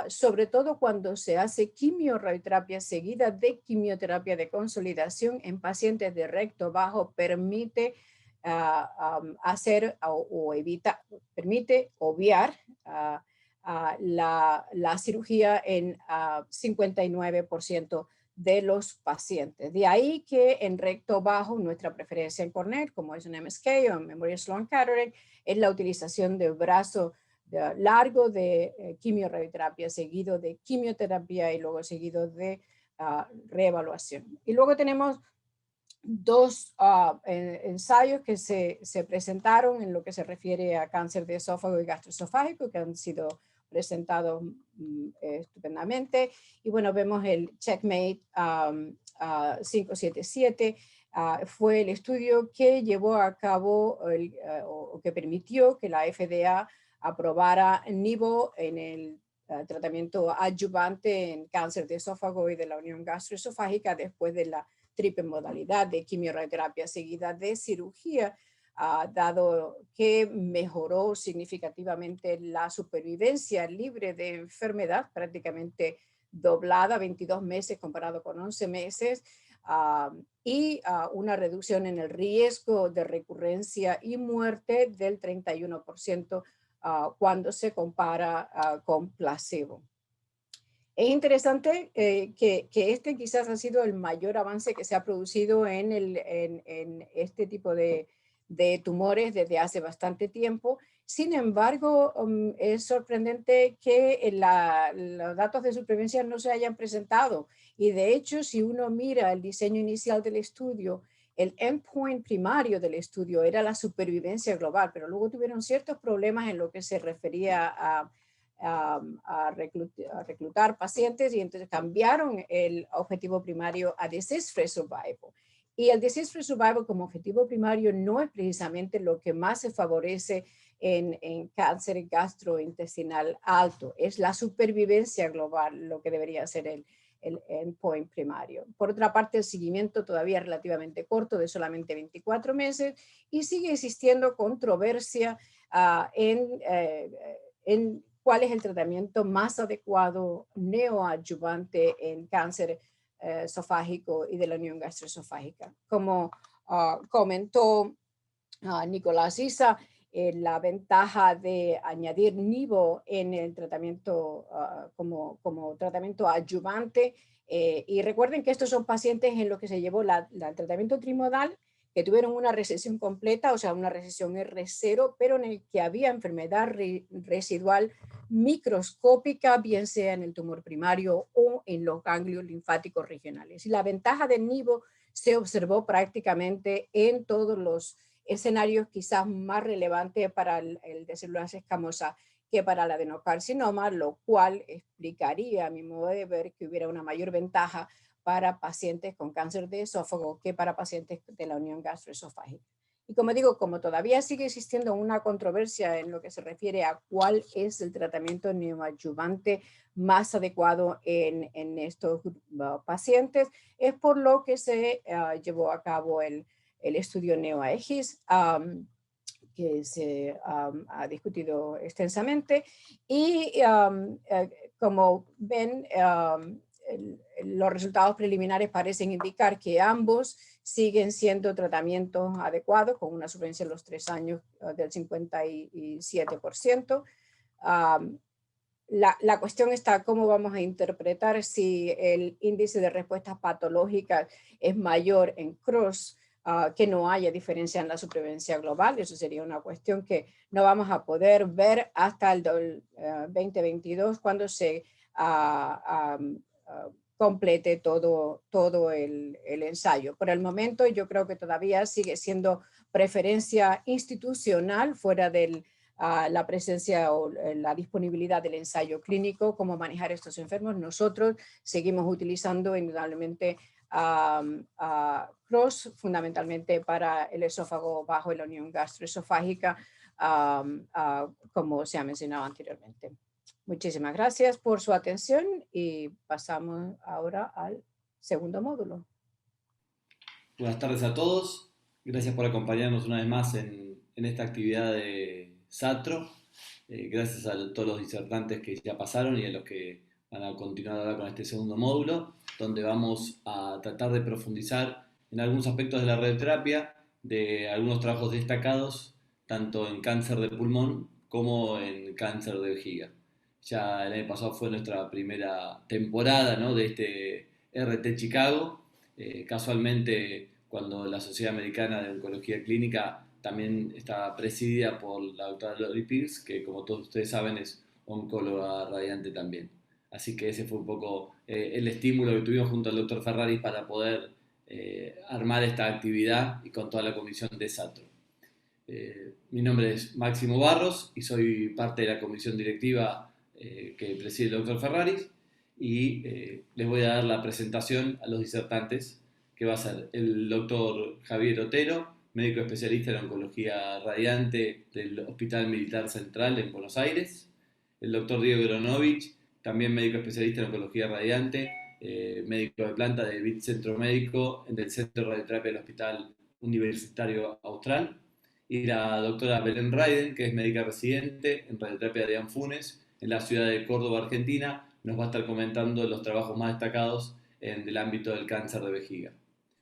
F: sobre todo cuando se hace quimioradioterapia seguida de quimioterapia de consolidación en pacientes de recto bajo, permite permite obviar la cirugía en 59% de los pacientes. De ahí que en recto bajo nuestra preferencia en Cornell, como es en MSK o en Memorial Sloan Kettering, es la utilización de brazo largo de quimioradioterapia seguido de quimioterapia y luego seguido de reevaluación. Y luego tenemos dos ensayos que se presentaron en lo que se refiere a cáncer de esófago y gastroesofágico que han sido presentados estupendamente. Y bueno, vemos el Checkmate 577. Fue el estudio que llevó a cabo o que permitió que la FDA aprobara Nivo en el tratamiento adyuvante en cáncer de esófago y de la unión gastroesofágica después de la triple modalidad de quimioterapia seguida de cirugía, dado que mejoró significativamente la supervivencia libre de enfermedad, prácticamente doblada, 22 meses comparado con 11 meses, y una reducción en el riesgo de recurrencia y muerte del 31% cuando se compara con placebo. Es interesante que este quizás ha sido el mayor avance que se ha producido en este tipo de tumores desde hace bastante tiempo. Sin embargo, es sorprendente que los datos de supervivencia no se hayan presentado. Y de hecho, si uno mira el diseño inicial del estudio, el endpoint primario del estudio era la supervivencia global, pero luego tuvieron ciertos problemas en lo que se refería a reclutar pacientes y entonces cambiaron el objetivo primario a disease-free survival. Y el disease-free survival como objetivo primario no es precisamente lo que más se favorece en cáncer gastrointestinal alto, es la supervivencia global lo que debería ser el endpoint primario. Por otra parte, el seguimiento todavía es relativamente corto, de solamente 24 meses, y sigue existiendo controversia en cuál es el tratamiento más adecuado neoadyuvante en cáncer esofágico y de la unión gastroesofágica. Como comentó Nicolás Issa, la ventaja de añadir nivo en el tratamiento como tratamiento adyuvante. Y recuerden que estos son pacientes en los que se llevó el tratamiento trimodal, que tuvieron una recesión completa, o sea, una recesión R0, pero en el que había enfermedad residual microscópica, bien sea en el tumor primario o en los ganglios linfáticos regionales. Y la ventaja del nivo se observó prácticamente en todos los escenarios quizás más relevantes para el de células escamosas que para el adenocarcinoma, lo cual explicaría, a mi modo de ver, que hubiera una mayor ventaja para pacientes con cáncer de esófago que para pacientes de la unión gastroesofágica. Y como digo, como todavía sigue existiendo una controversia en lo que se refiere a cuál es el tratamiento neoadyuvante más adecuado en estos pacientes, es por lo que se llevó a cabo el estudio NeoAegis, que se ha discutido extensamente. Y como ven, los resultados preliminares parecen indicar que ambos siguen siendo tratamientos adecuados, con una supervivencia en los 3 años del 57%. La cuestión está cómo vamos a interpretar si el índice de respuestas patológicas es mayor en CROSS, que no haya diferencia en la supervivencia global. Eso sería una cuestión que no vamos a poder ver hasta el 2022, cuando se complete todo el ensayo. Por el momento, yo creo que todavía sigue siendo preferencia institucional fuera de la presencia o la disponibilidad del ensayo clínico, cómo manejar estos enfermos. Nosotros seguimos utilizando indudablemente CROSS, fundamentalmente para el esófago bajo y la unión gastroesofágica, como se ha mencionado anteriormente. Muchísimas gracias por su atención y pasamos ahora al segundo módulo.
G: Buenas tardes a todos. Gracias por acompañarnos una vez más en esta actividad de SATRO. Gracias a todos los disertantes que ya pasaron y a los que van a continuar ahora con este segundo módulo, donde vamos a tratar de profundizar en algunos aspectos de la radioterapia, de algunos trabajos destacados, tanto en cáncer de pulmón como en cáncer de vejiga. Ya el año pasado fue nuestra primera temporada, ¿no?, de este RT Chicago. Casualmente, cuando la Sociedad Americana de Oncología Clínica también está presidida por la doctora Lori Pierce, que como todos ustedes saben es oncóloga radiante también. Así que ese fue un poco el estímulo que tuvimos junto al doctor Ferraris para poder armar esta actividad y con toda la comisión de SATRO. Mi nombre es Máximo Barros y soy parte de la comisión directiva que preside el doctor Ferraris, y les voy a dar la presentación a los disertantes, que va a ser el doctor Javier Otero, médico especialista en oncología radiante del Hospital Militar Central en Buenos Aires; el doctor Diego Gronovich, también médico especialista en oncología radiante, médico de planta del BIT Centro Médico del Centro de Radioterapia del Hospital Universitario Austral; y la doctora Belén Raiden, que es médica residente en radioterapia de Anfunes en la ciudad de Córdoba, Argentina. Nos va a estar comentando los trabajos más destacados en el ámbito del cáncer de vejiga.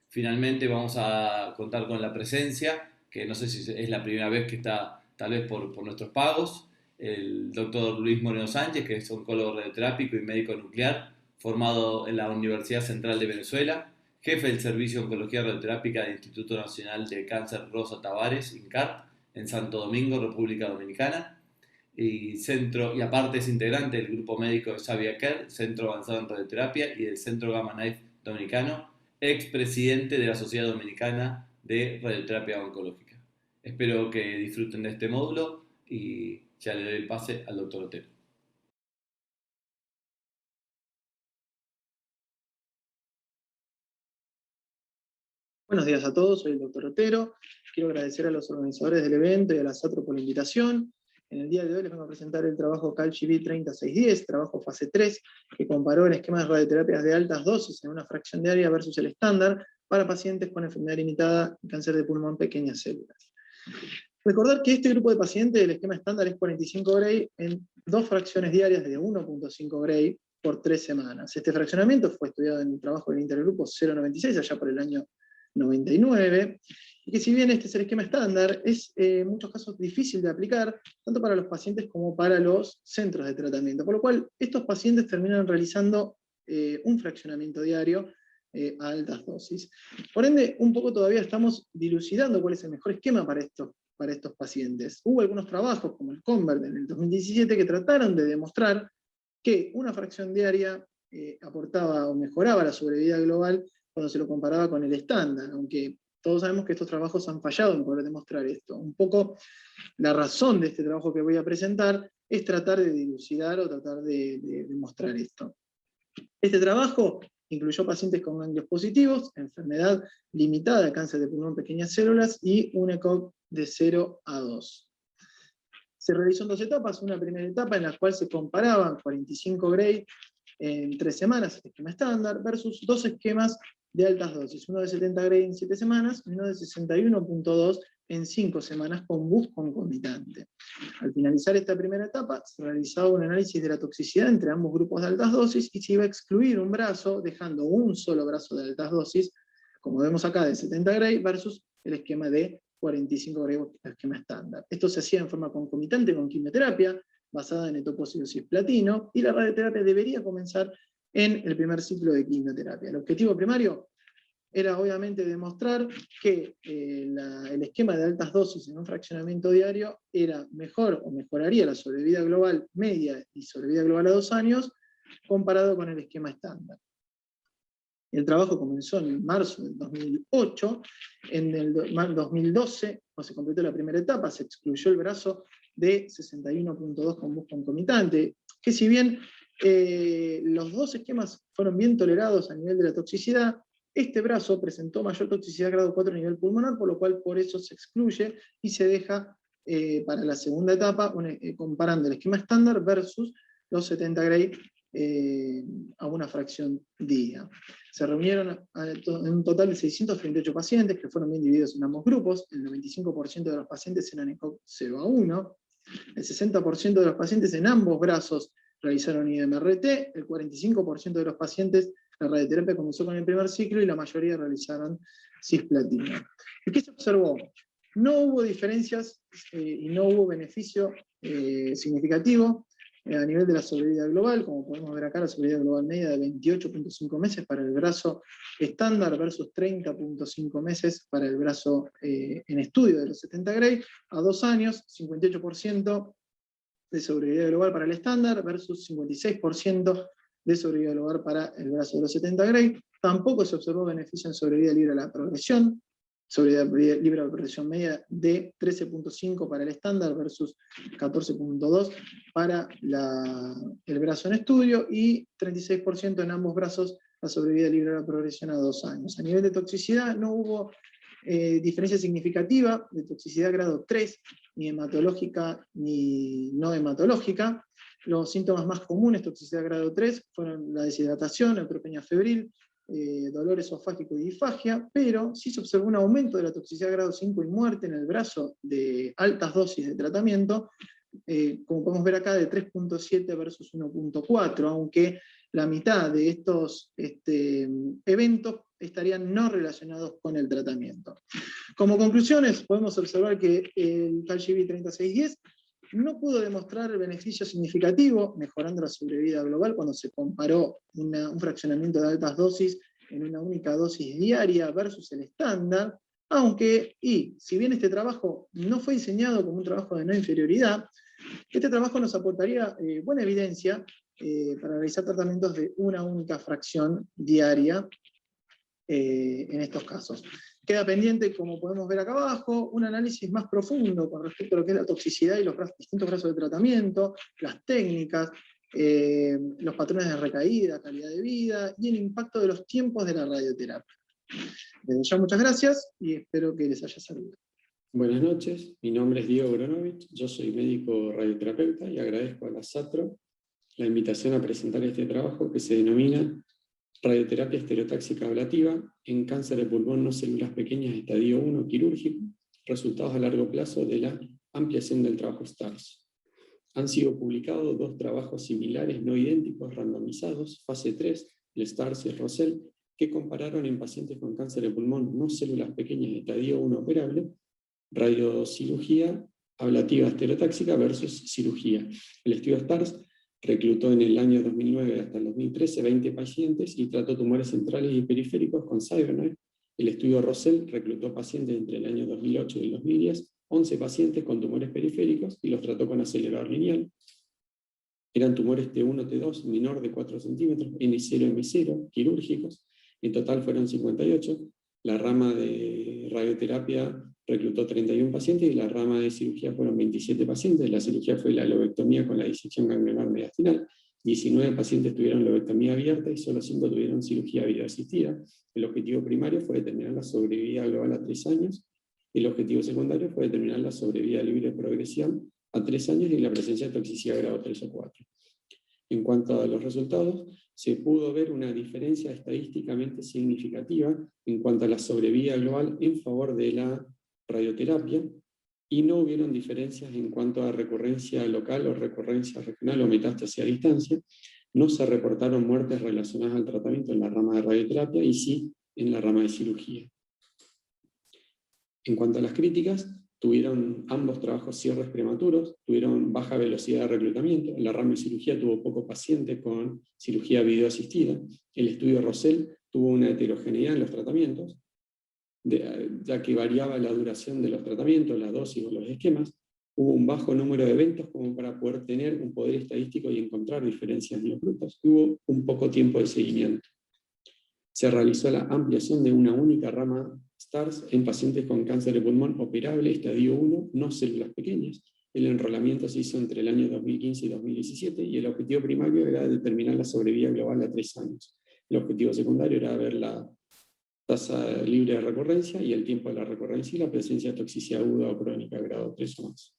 G: Finalmente vamos a contar con la presencia, que no sé si es la primera vez que está, tal vez por nuestros pagos, el doctor Luis Moreno Sánchez, que es oncólogo radioterápico y médico nuclear, formado en la Universidad Central de Venezuela, jefe del Servicio de Oncología Radioterápica del Instituto Nacional de Cáncer Rosa Tavares, INCAR, en Santo Domingo, República Dominicana, y aparte es integrante del grupo médico de Xavier Kerr, Centro Avanzado en Radioterapia, y del Centro Gamma Knife Dominicano, expresidente de la Sociedad Dominicana de Radioterapia Oncológica. Espero que disfruten de este módulo y ya le doy el pase al doctor Otero.
D: Buenos días a todos, soy el doctor Otero. Quiero agradecer a los organizadores del evento y a la SATRO por la invitación.
H: En el día de hoy les vengo a presentar el trabajo CALGB 3610, trabajo fase 3, que comparó el esquema de radioterapias de altas dosis en una fracción diaria versus el estándar para pacientes con enfermedad limitada y cáncer de pulmón pequeñas células. Recordar que este grupo de pacientes, el esquema estándar es 45 Gray en 2 fracciones diarias de 1.5 Gray por 3 semanas. Este fraccionamiento fue estudiado en el trabajo del intergrupo 096, allá por el año 99, y que si bien este es el esquema estándar, es en muchos casos difícil de aplicar, tanto para los pacientes como para los centros de tratamiento, por lo cual estos pacientes terminan realizando un fraccionamiento diario a altas dosis. Por ende, un poco todavía estamos dilucidando cuál es el mejor esquema para estos pacientes. Hubo algunos trabajos, como el CONVERT en el 2017, que trataron de demostrar que una fracción diaria aportaba o mejoraba la sobrevida global cuando se lo comparaba con el estándar, aunque todos sabemos que estos trabajos han fallado en poder demostrar esto. Un poco la razón de este trabajo que voy a presentar es tratar de dilucidar o tratar de demostrar esto. Este trabajo incluyó pacientes con ganglios positivos, enfermedad limitada de cáncer de pulmón pequeñas células y un ECOG de 0 a 2. Se realizó en 2 etapas, una primera etapa en la cual se comparaban 45 Gray en 3 semanas, el esquema estándar, versus 2 esquemas de altas dosis, uno de 70 Gray en 7 semanas y uno de 61.2 en 5 semanas con bus concomitante. Al finalizar esta primera etapa, se realizaba un análisis de la toxicidad entre ambos grupos de altas dosis y se iba a excluir un brazo, dejando un solo brazo de altas dosis, como vemos acá, de 70 Gray, versus el esquema de 45 Gray, el esquema estándar. Esto se hacía en forma concomitante con quimioterapia, basada en etoposio cisplatino, y la radioterapia debería comenzar en el primer ciclo de quimioterapia. El objetivo primario era obviamente demostrar que el esquema de altas dosis en un fraccionamiento diario era mejor o mejoraría la sobrevida global media y sobrevida global a 2 años comparado con el esquema estándar. El trabajo comenzó en marzo del 2008, en el 2012, cuando se completó la primera etapa, se excluyó el brazo de 61.2 con bus concomitante, que si bien los 2 esquemas fueron bien tolerados a nivel de la toxicidad, este brazo presentó mayor toxicidad grado 4 a nivel pulmonar, por lo cual por eso se excluye y se deja para la segunda etapa comparando el esquema estándar versus los 70 Gray a una fracción día. Se reunieron en un total de 638 pacientes que fueron bien divididos en ambos grupos. El 95% de los pacientes eran ECOG 0 a 1, el 60% de los pacientes en ambos brazos realizaron IMRT, el 45% de los pacientes la radioterapia comenzó con el primer ciclo y la mayoría realizaron cisplatina. ¿Y qué se observó? No hubo diferencias y no hubo beneficio significativo a nivel de la sobrevida global, como podemos ver acá, la sobrevida global media de 28.5 meses para el brazo estándar versus 30.5 meses para el brazo en estudio de los 70 Gray, a 2 años, 58% de sobrevida global para el estándar versus 56% de sobrevida global para el brazo de los 70 Gray. Tampoco se observó beneficio en sobrevida libre a la progresión, sobrevida libre a la progresión media de 13.5 para el estándar versus 14.2 para el brazo en estudio, y 36% en ambos brazos la sobrevida libre a la progresión a 2 años. A nivel de toxicidad no hubo diferencia significativa de toxicidad grado 3, ni hematológica ni no hematológica. Los síntomas más comunes de toxicidad grado 3 fueron la deshidratación, neutropenia febril, dolor esofágico y disfagia, pero sí se observó un aumento de la toxicidad grado 5 y muerte en el brazo de altas dosis de tratamiento, como podemos ver acá, de 3.7 versus 1.4, aunque la mitad de estos eventos estarían no relacionados con el tratamiento. Como conclusiones, podemos observar que el CALGB 3610 no pudo demostrar el beneficio significativo, mejorando la sobrevida global cuando se comparó un fraccionamiento de altas dosis en una única dosis diaria versus el estándar, aunque, y si bien este trabajo no fue diseñado como un trabajo de no inferioridad, este trabajo nos aportaría buena evidencia para realizar tratamientos de una única fracción diaria en estos casos. Queda pendiente, como podemos ver acá abajo, un análisis más profundo con respecto a lo que es la toxicidad y los distintos brazos de tratamiento, las técnicas, los patrones de recaída, calidad de vida y el impacto de los tiempos de la radioterapia. Desde ya muchas gracias y espero que les haya servido.
I: Buenas noches, mi nombre es Diego Gronovich, yo soy médico radioterapeuta y agradezco a la SATRO la invitación a presentar este trabajo que se denomina Radioterapia estereotáxica ablativa en cáncer de pulmón no células pequeñas estadio 1 quirúrgico, resultados a largo plazo de la ampliación del trabajo STARS. Han sido publicados 2 trabajos similares no idénticos randomizados, fase 3, el STARS y el ROSEL, que compararon en pacientes con cáncer de pulmón no células pequeñas estadio 1 operable, radiocirugía ablativa estereotáxica versus cirugía. El estudio STARS reclutó en el año 2009 hasta el 2013 20 pacientes y trató tumores centrales y periféricos con CyberKnife. El estudio ROSEL reclutó pacientes entre el año 2008 y el 2010, 11 pacientes con tumores periféricos y los trató con acelerador lineal. Eran tumores T1, T2, menor de 4 centímetros, N0, M0, quirúrgicos. En total fueron 58. La rama de radioterapia reclutó 31 pacientes y la rama de cirugía fueron 27 pacientes. La cirugía fue la lobectomía con la disección ganglionar mediastinal. 19 pacientes tuvieron lobectomía abierta y solo 5 tuvieron cirugía videoasistida. El objetivo primario fue determinar la sobrevida global a 3 años. El objetivo secundario fue determinar la sobrevida libre de progresión a 3 años y la presencia de toxicidad grado 3 o 4. En cuanto a los resultados, se pudo ver una diferencia estadísticamente significativa en cuanto a la sobrevida global en favor de la radioterapia, y no hubieron diferencias en cuanto a recurrencia local o recurrencia regional o metástasis a distancia. No se reportaron muertes relacionadas al tratamiento en la rama de radioterapia y sí en la rama de cirugía. En cuanto a las críticas, tuvieron ambos trabajos cierres prematuros, tuvieron baja velocidad de reclutamiento. La rama de cirugía tuvo poco paciente con cirugía videoasistida. El estudio ROSEL tuvo una heterogeneidad en los tratamientos, ya que variaba la duración de los tratamientos, la dosis o los esquemas. Hubo un bajo número de eventos como para poder tener un poder estadístico y encontrar diferencias en los grupos. Hubo un poco tiempo de seguimiento. Se realizó la ampliación de una única rama STARS en pacientes con cáncer de pulmón operable, estadio 1, no células pequeñas. El enrolamiento se hizo entre el año 2015 y 2017 y el objetivo primario era determinar la sobrevida global a 3 años. El objetivo secundario era ver la tasa libre de recurrencia y el tiempo de la recurrencia y la presencia de toxicidad aguda o crónica grado 3 o más.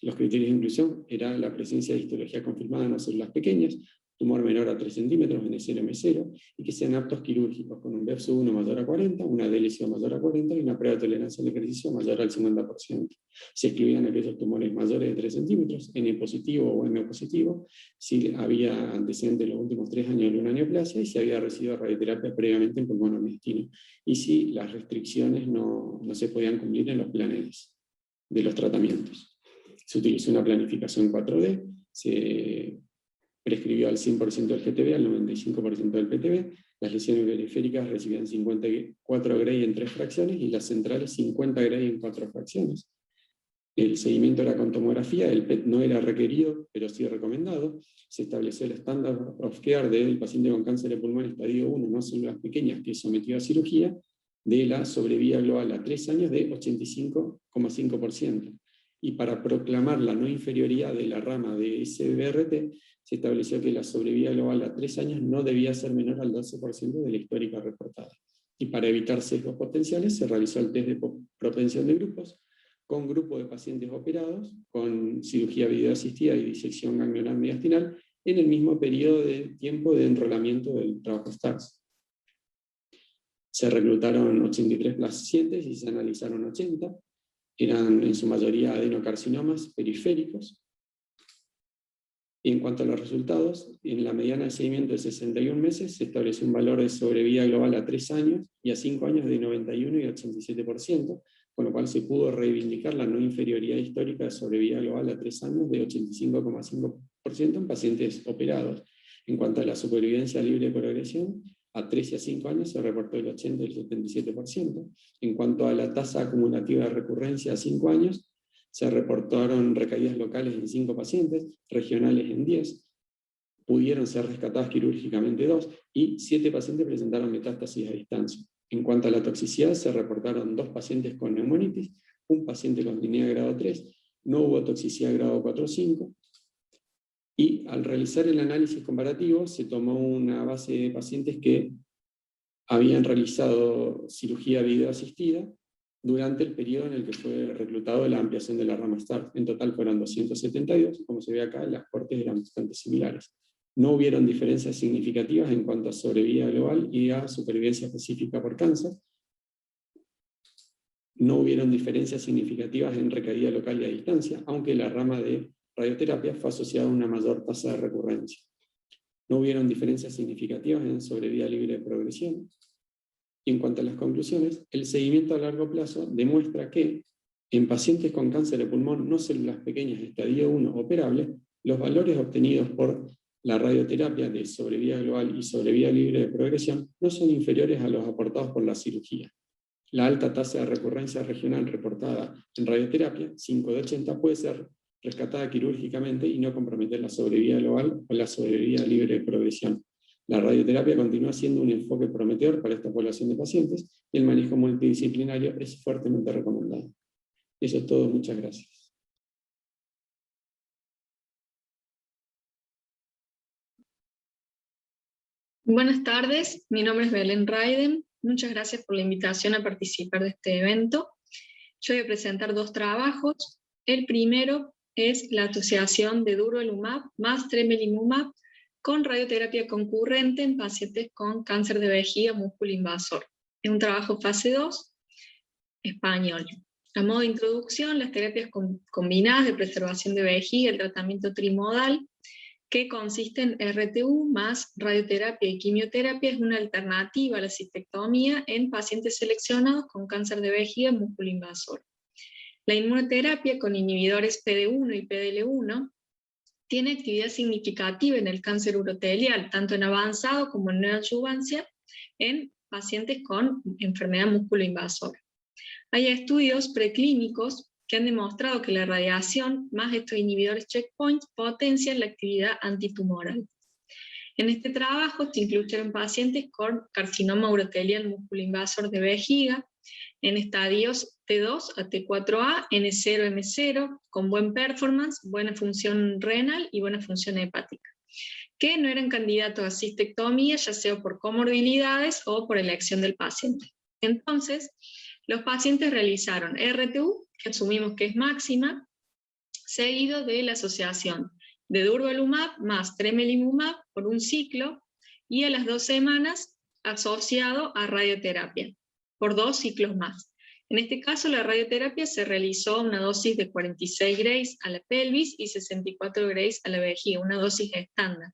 I: Los criterios de inclusión eran la presencia de histología confirmada en las células pequeñas, tumor menor a 3 centímetros, N0, M0, y que sean aptos quirúrgicos, con un BEF1 mayor a 40, una DLCO mayor a 40 y una prueba de tolerancia al ejercicio mayor al 50%. Se excluían aquellos tumores mayores de 3 centímetros, N positivo o M positivo, si había antecedentes en los últimos 3 años de una neoplasia y si había recibido radioterapia previamente en pulmón o intestino, y si las restricciones no se podían cumplir en los planes de los tratamientos. Se utilizó una planificación 4D, se prescribió al 100% del GTB, al 95% del PTB, las lesiones periféricas recibían 54 Gray en 3 fracciones y las centrales 50 Gray en 4 fracciones. El seguimiento era con tomografía, el PET no era requerido, pero sí recomendado. Se estableció el estándar of care del paciente con cáncer de pulmón estadio 1, no células pequeñas, que es sometido a cirugía, de la sobrevida global a 3 años de 85,5%. Y para proclamar la no inferioridad de la rama de SBRT, se estableció que la sobrevida global a 3 años no debía ser menor al 12% de la histórica reportada. Y para evitar sesgos potenciales, se realizó el test de propensión de grupos, con grupo de pacientes operados, con cirugía videoasistida y disección ganglionar mediastinal, en el mismo periodo de tiempo de enrolamiento del trabajo STARS. Se reclutaron 83 pacientes y se analizaron 80. Eran en su mayoría adenocarcinomas periféricos. Y en cuanto a los resultados, en la mediana de seguimiento de 61 meses se estableció un valor de sobrevida global a 3 años y a 5 años de 91 y 87%, con lo cual se pudo reivindicar la no inferioridad histórica de sobrevida global a 3 años de 85,5% en pacientes operados. En cuanto a la supervivencia libre de progresión, a 3 y a 5 años se reportó el 80 y el 77%. En cuanto a la tasa acumulativa de recurrencia a 5 años, se reportaron recaídas locales en 5 pacientes, regionales en 10, pudieron ser rescatadas quirúrgicamente 2, y 7 pacientes presentaron metástasis a distancia. En cuanto a la toxicidad, se reportaron 2 pacientes con neumonitis, un paciente con disnea grado 3, no hubo toxicidad grado 4 o 5, y al realizar el análisis comparativo se tomó una base de pacientes que habían realizado cirugía videoasistida, durante el periodo en el que fue reclutado la ampliación de la rama START. En total fueron 272, como se ve acá, las cortes eran bastante similares. No hubieron diferencias significativas en cuanto a sobrevida global y a supervivencia específica por cáncer. No hubieron diferencias significativas en recaída local y a distancia, aunque la rama de radioterapia fue asociada a una mayor tasa de recurrencia. No hubieron diferencias significativas en sobrevida libre de progresión. Y en cuanto a las conclusiones, el seguimiento a largo plazo demuestra que en pacientes con cáncer de pulmón no células pequeñas estadio 1 operable, los valores obtenidos por la radioterapia de sobrevida global y sobrevida libre de progresión no son inferiores a los aportados por la cirugía. La alta tasa de recurrencia regional reportada en radioterapia, 5 de 80, puede ser rescatada quirúrgicamente y no comprometer la sobrevida global o la sobrevida libre de progresión. La radioterapia continúa siendo un enfoque prometedor para esta población de pacientes y el manejo multidisciplinario es fuertemente recomendado. Eso es todo, muchas gracias.
J: Buenas tardes, mi nombre es Belén Raiden. Muchas gracias por la invitación a participar de este evento. Yo voy a presentar dos trabajos. El primero es la asociación de durvalumab más tremelimumab con radioterapia concurrente en pacientes con cáncer de vejiga músculo invasor. Es un trabajo fase 2, español. A modo de introducción, las terapias combinadas de preservación de vejiga, el tratamiento trimodal, que consiste en RTU más radioterapia y quimioterapia, es una alternativa a la cistectomía en pacientes seleccionados con cáncer de vejiga músculo invasor. La inmunoterapia con inhibidores PD1 y PDL1 tiene actividad significativa en el cáncer urotelial, tanto en avanzado como en neoadjuvancia, en pacientes con enfermedad músculo invasora. Hay estudios preclínicos que han demostrado que la radiación más estos inhibidores checkpoint potencian la actividad antitumoral. En este trabajo se incluyeron pacientes con carcinoma urotelial músculo invasor de vejiga, en estadios T2 a T4A, N0, M0, con buen performance, buena función renal y buena función hepática, que no eran candidatos a cistectomía, ya sea por comorbilidades o por elección del paciente. Entonces, los pacientes realizaron RTU, que asumimos que es máxima, seguido de la asociación de durvalumab más tremelimumab por un ciclo, y a las 2 semanas asociado a radioterapia, por 2 ciclos más. En este caso, la radioterapia se realizó una dosis de 46 grays a la pelvis y 64 grays a la vejiga, una dosis estándar.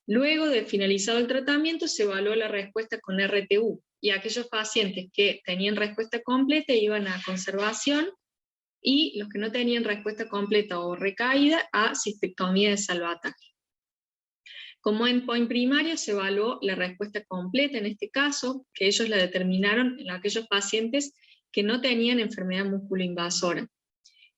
J: Luego de finalizado el tratamiento, se evaluó la respuesta con RTU, y aquellos pacientes que tenían respuesta completa iban a conservación, y los que no tenían respuesta completa o recaída a cistectomía de salvataje. Como endpoint primario se evaluó la respuesta completa en este caso, que ellos la determinaron en aquellos pacientes que no tenían enfermedad músculo-invasora.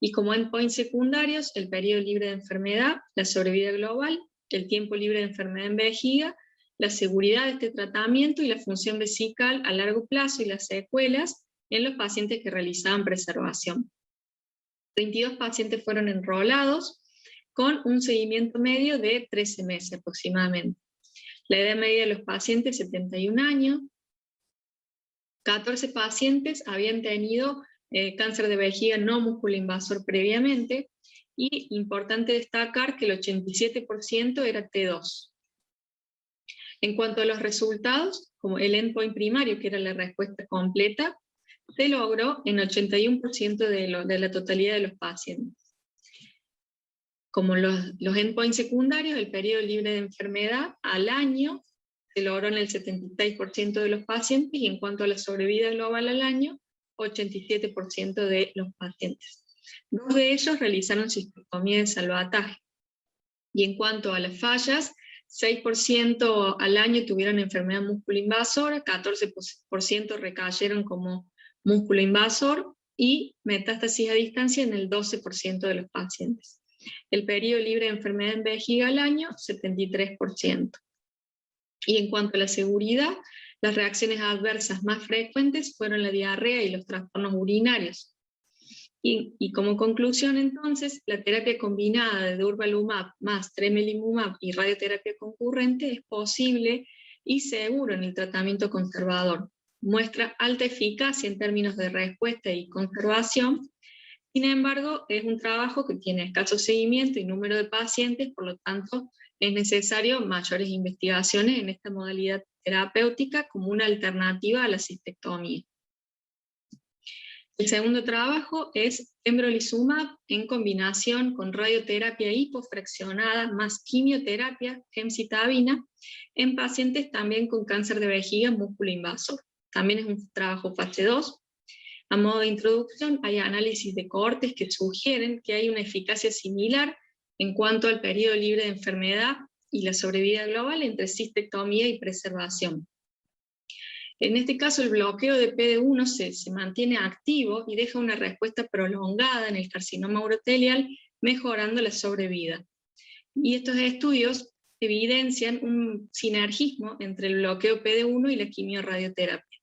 J: Y como endpoint secundarios, el periodo libre de enfermedad, la sobrevida global, el tiempo libre de enfermedad en vejiga, la seguridad de este tratamiento y la función vesical a largo plazo y las secuelas en los pacientes que realizaban preservación. 22 pacientes fueron enrolados, con un seguimiento medio de 13 meses aproximadamente. La edad media de los pacientes, 71 años. 14 pacientes habían tenido cáncer de vejiga no músculo invasor previamente, y importante destacar que el 87% era T2. En cuanto a los resultados, como el endpoint primario, que era la respuesta completa, se logró en 81% de la totalidad de los pacientes. Como los endpoints secundarios, el periodo libre de enfermedad al año se logró en el 76% de los pacientes, y en cuanto a la sobrevida global al año, 87% de los pacientes. 2 de ellos realizaron cistectomía de salvataje. Y en cuanto a las fallas, 6% al año tuvieron enfermedad músculo invasora, 14% recayeron como músculo invasor, y metástasis a distancia en el 12% de los pacientes. El periodo libre de enfermedad en vejiga al año, 73%. Y en cuanto a la seguridad, las reacciones adversas más frecuentes fueron la diarrea y los trastornos urinarios. Y como conclusión entonces, la terapia combinada de durvalumab más tremelimumab y radioterapia concurrente es posible y seguro en el tratamiento conservador, muestra alta eficacia en términos de respuesta y conservación. Sin embargo, es un trabajo que tiene escaso seguimiento y número de pacientes, por lo tanto, es necesario mayores investigaciones en esta modalidad terapéutica como una alternativa a la cistectomía. El segundo trabajo es pembrolizumab en combinación con radioterapia hipofraccionada más quimioterapia, gemcitabina, en pacientes también con cáncer de vejiga músculo invasor. También es un trabajo fase 2. A modo de introducción, hay análisis de cohortes que sugieren que hay una eficacia similar en cuanto al periodo libre de enfermedad y la sobrevida global entre cistectomía y preservación. En este caso, el bloqueo de PD-1 se mantiene activo y deja una respuesta prolongada en el carcinoma urotelial, mejorando la sobrevida. Y estos estudios evidencian un sinergismo entre el bloqueo PD-1 y la quimiorradioterapia.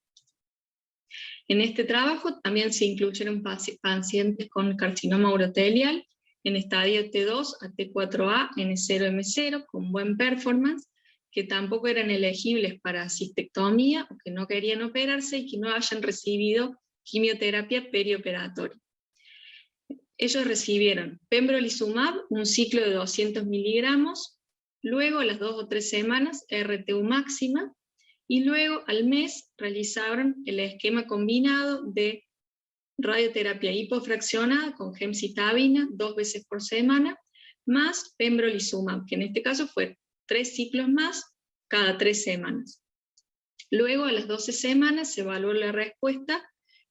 J: En este trabajo también se incluyeron pacientes con carcinoma urotelial en estadio T2 a T4A, N0M0, con buen performance, que tampoco eran elegibles para cistectomía, o que no querían operarse y que no hayan recibido quimioterapia perioperatoria. Ellos recibieron pembrolizumab, un ciclo de 200 miligramos, luego a las 2 o 3 semanas RTU máxima, y luego al mes realizaron el esquema combinado de radioterapia hipofraccionada con gemcitabina 2 veces por semana, más pembrolizumab, que en este caso fue 3 ciclos más cada 3 semanas. Luego a las 12 semanas se evaluó la respuesta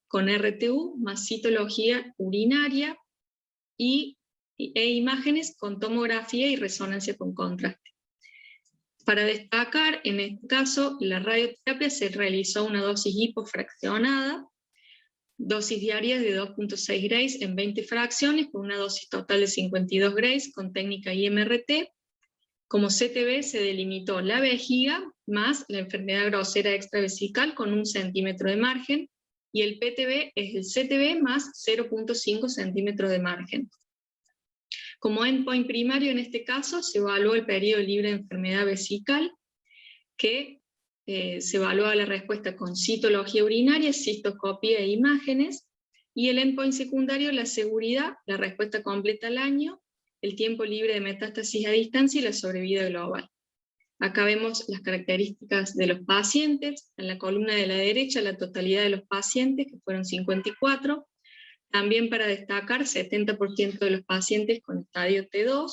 J: con RTU más citología urinaria e imágenes con tomografía y resonancia con contraste. Para destacar, en este caso, la radioterapia se realizó una dosis hipofraccionada, dosis diarias de 2.6 grays en 20 fracciones, con una dosis total de 52 grays con técnica IMRT. Como CTB se delimitó la vejiga más la enfermedad grosera extravesical con 1 centímetro de margen, y el PTB es el CTB más 0.5 centímetros de margen. Como endpoint primario en este caso se evaluó el periodo libre de enfermedad vesical, que se evalúa la respuesta con citología urinaria, cistoscopía e imágenes, y el endpoint secundario la seguridad, la respuesta completa al año, el tiempo libre de metástasis a distancia y la sobrevida global. Acá vemos las características de los pacientes, en la columna de la derecha la totalidad de los pacientes, que fueron 54, también para destacar 70% de los pacientes con estadio T2,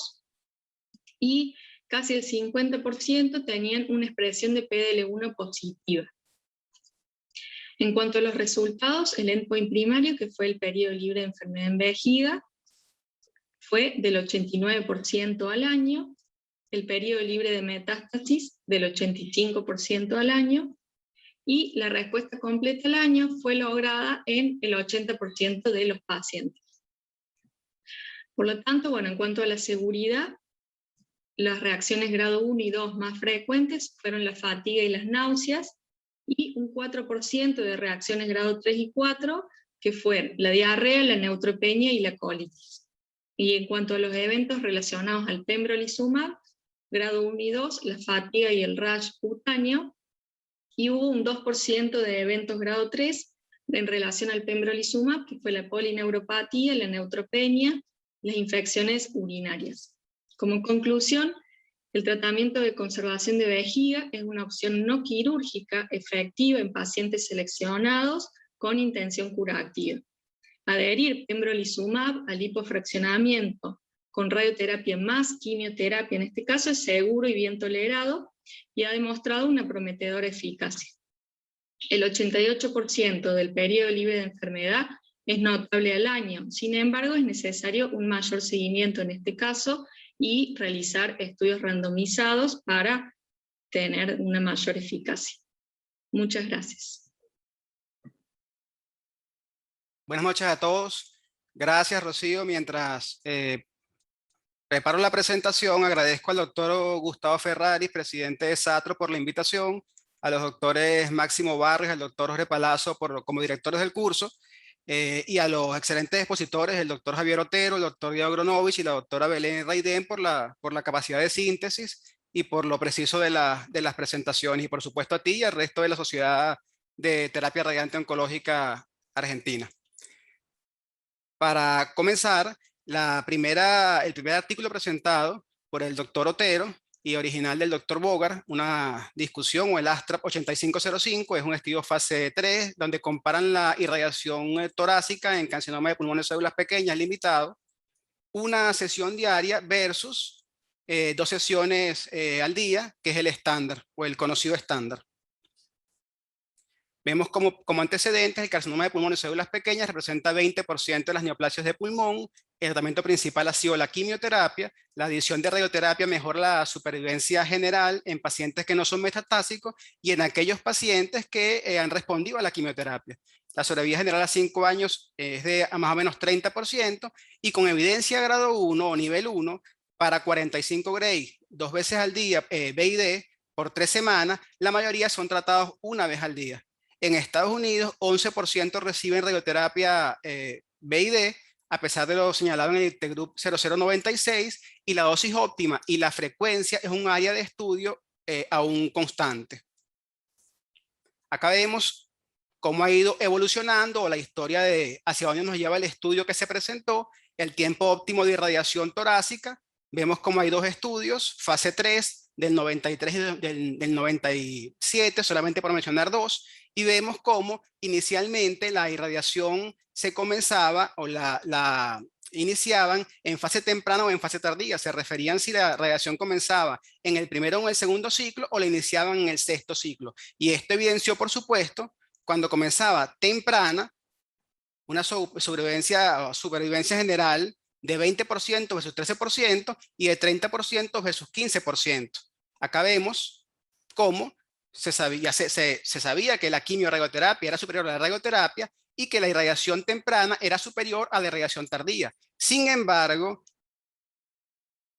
J: y casi el 50% tenían una expresión de PDL1 positiva. En cuanto a los resultados, el endpoint primario, que fue el periodo libre de enfermedad en vejiga, fue del 89% al año, el periodo libre de metástasis del 85% al año, y la respuesta completa al año fue lograda en el 80% de los pacientes. Por lo tanto, bueno, en cuanto a la seguridad, las reacciones grado 1 y 2 más frecuentes fueron la fatiga y las náuseas, y un 4% de reacciones grado 3 y 4, que fueron la diarrea, la neutropenia y la colitis. Y en cuanto a los eventos relacionados al pembrolizumab, grado 1 y 2, la fatiga y el rash cutáneo, y hubo un 2% de eventos grado 3 en relación al pembrolizumab, que fue la polineuropatía, la neutropenia, las infecciones urinarias. Como conclusión, el tratamiento de conservación de vejiga es una opción no quirúrgica efectiva en pacientes seleccionados con intención curativa. Adherir pembrolizumab al hipofraccionamiento con radioterapia más quimioterapia, en este caso, es seguro y bien tolerado, y ha demostrado una prometedora eficacia. El 88% del periodo libre de enfermedad es notable al año, sin embargo es necesario un mayor seguimiento en este caso y realizar estudios randomizados para tener una mayor eficacia. Muchas gracias.
K: Buenas noches a todos. Gracias, Rocío. Mientras preparo la presentación, agradezco al doctor Gustavo Ferraris, presidente de SATRO, por la invitación, a los doctores Máximo Barrios, al doctor Jorge Palazzo como directores del curso, y a los excelentes expositores, el doctor Javier Otero, el doctor Diego Gronovich y la doctora Belén Raidén por la capacidad de síntesis y por lo preciso de las presentaciones, y por supuesto a ti y al resto de la sociedad de Terapia Radiante Oncológica Argentina. Para comenzar, el primer artículo presentado por el doctor Otero y original del doctor Bogar, una discusión, o el ASTRAP 8505, es un estudio fase 3, donde comparan la irradiación torácica en carcinoma de pulmón de células pequeñas limitado, una sesión diaria versus 2 sesiones al día, que es el estándar, o el conocido estándar. Vemos como antecedentes, el carcinoma de pulmón de células pequeñas representa 20% de las neoplasias de pulmón. El tratamiento principal ha sido la quimioterapia. La adición de radioterapia mejora la supervivencia general en pacientes que no son metastásicos y en aquellos pacientes que han respondido a la quimioterapia. La sobrevida general a 5 años es de más o menos 30%, y con evidencia grado 1 o nivel 1 para 45 Gray 2 veces al día, BID, por 3 semanas, la mayoría son tratados 1 vez al día. En Estados Unidos, 11% reciben radioterapia BID, a pesar de lo señalado en el Intergroup 0096, y la dosis óptima y la frecuencia es un área de estudio aún constante. Acá vemos cómo ha ido evolucionando, o la historia de hacia dónde nos lleva el estudio que se presentó, el tiempo óptimo de irradiación torácica. Vemos cómo hay 2 estudios, fase 3, del 93 y del 97, solamente por mencionar 2, y vemos cómo inicialmente la irradiación se comenzaba, o la iniciaban en fase temprana o en fase tardía. Se referían si la radiación comenzaba en el primero o en el segundo ciclo, o la iniciaban en el 6º ciclo. Y esto evidenció, por supuesto, cuando comenzaba temprana, una supervivencia general de 20% versus 13% y de 30% versus 15%. Acá vemos cómo se sabía que la quimioradioterapia era superior a la radioterapia y que la irradiación temprana era superior a la irradiación tardía. Sin embargo,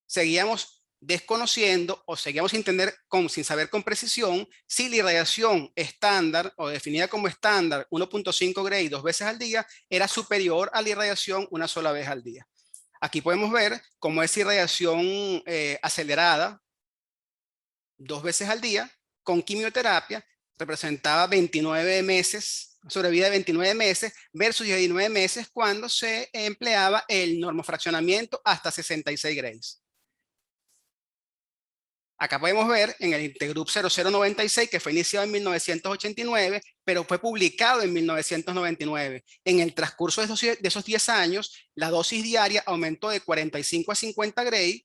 K: seguíamos desconociendo, o seguíamos sin saber con precisión si la irradiación estándar, o definida como estándar 1.5 Gray 2 veces al día, era superior a la irradiación 1 sola vez al día. Aquí podemos ver cómo esa irradiación acelerada 2 veces al día con quimioterapia representaba 29 meses, sobrevida de 29 meses versus 19 meses cuando se empleaba el normofraccionamiento hasta 66 grays. Acá podemos ver en el Intergroup 0096, que fue iniciado en 1989, pero fue publicado en 1999. En el transcurso de esos 10 años, la dosis diaria aumentó de 45 a 50 Gray,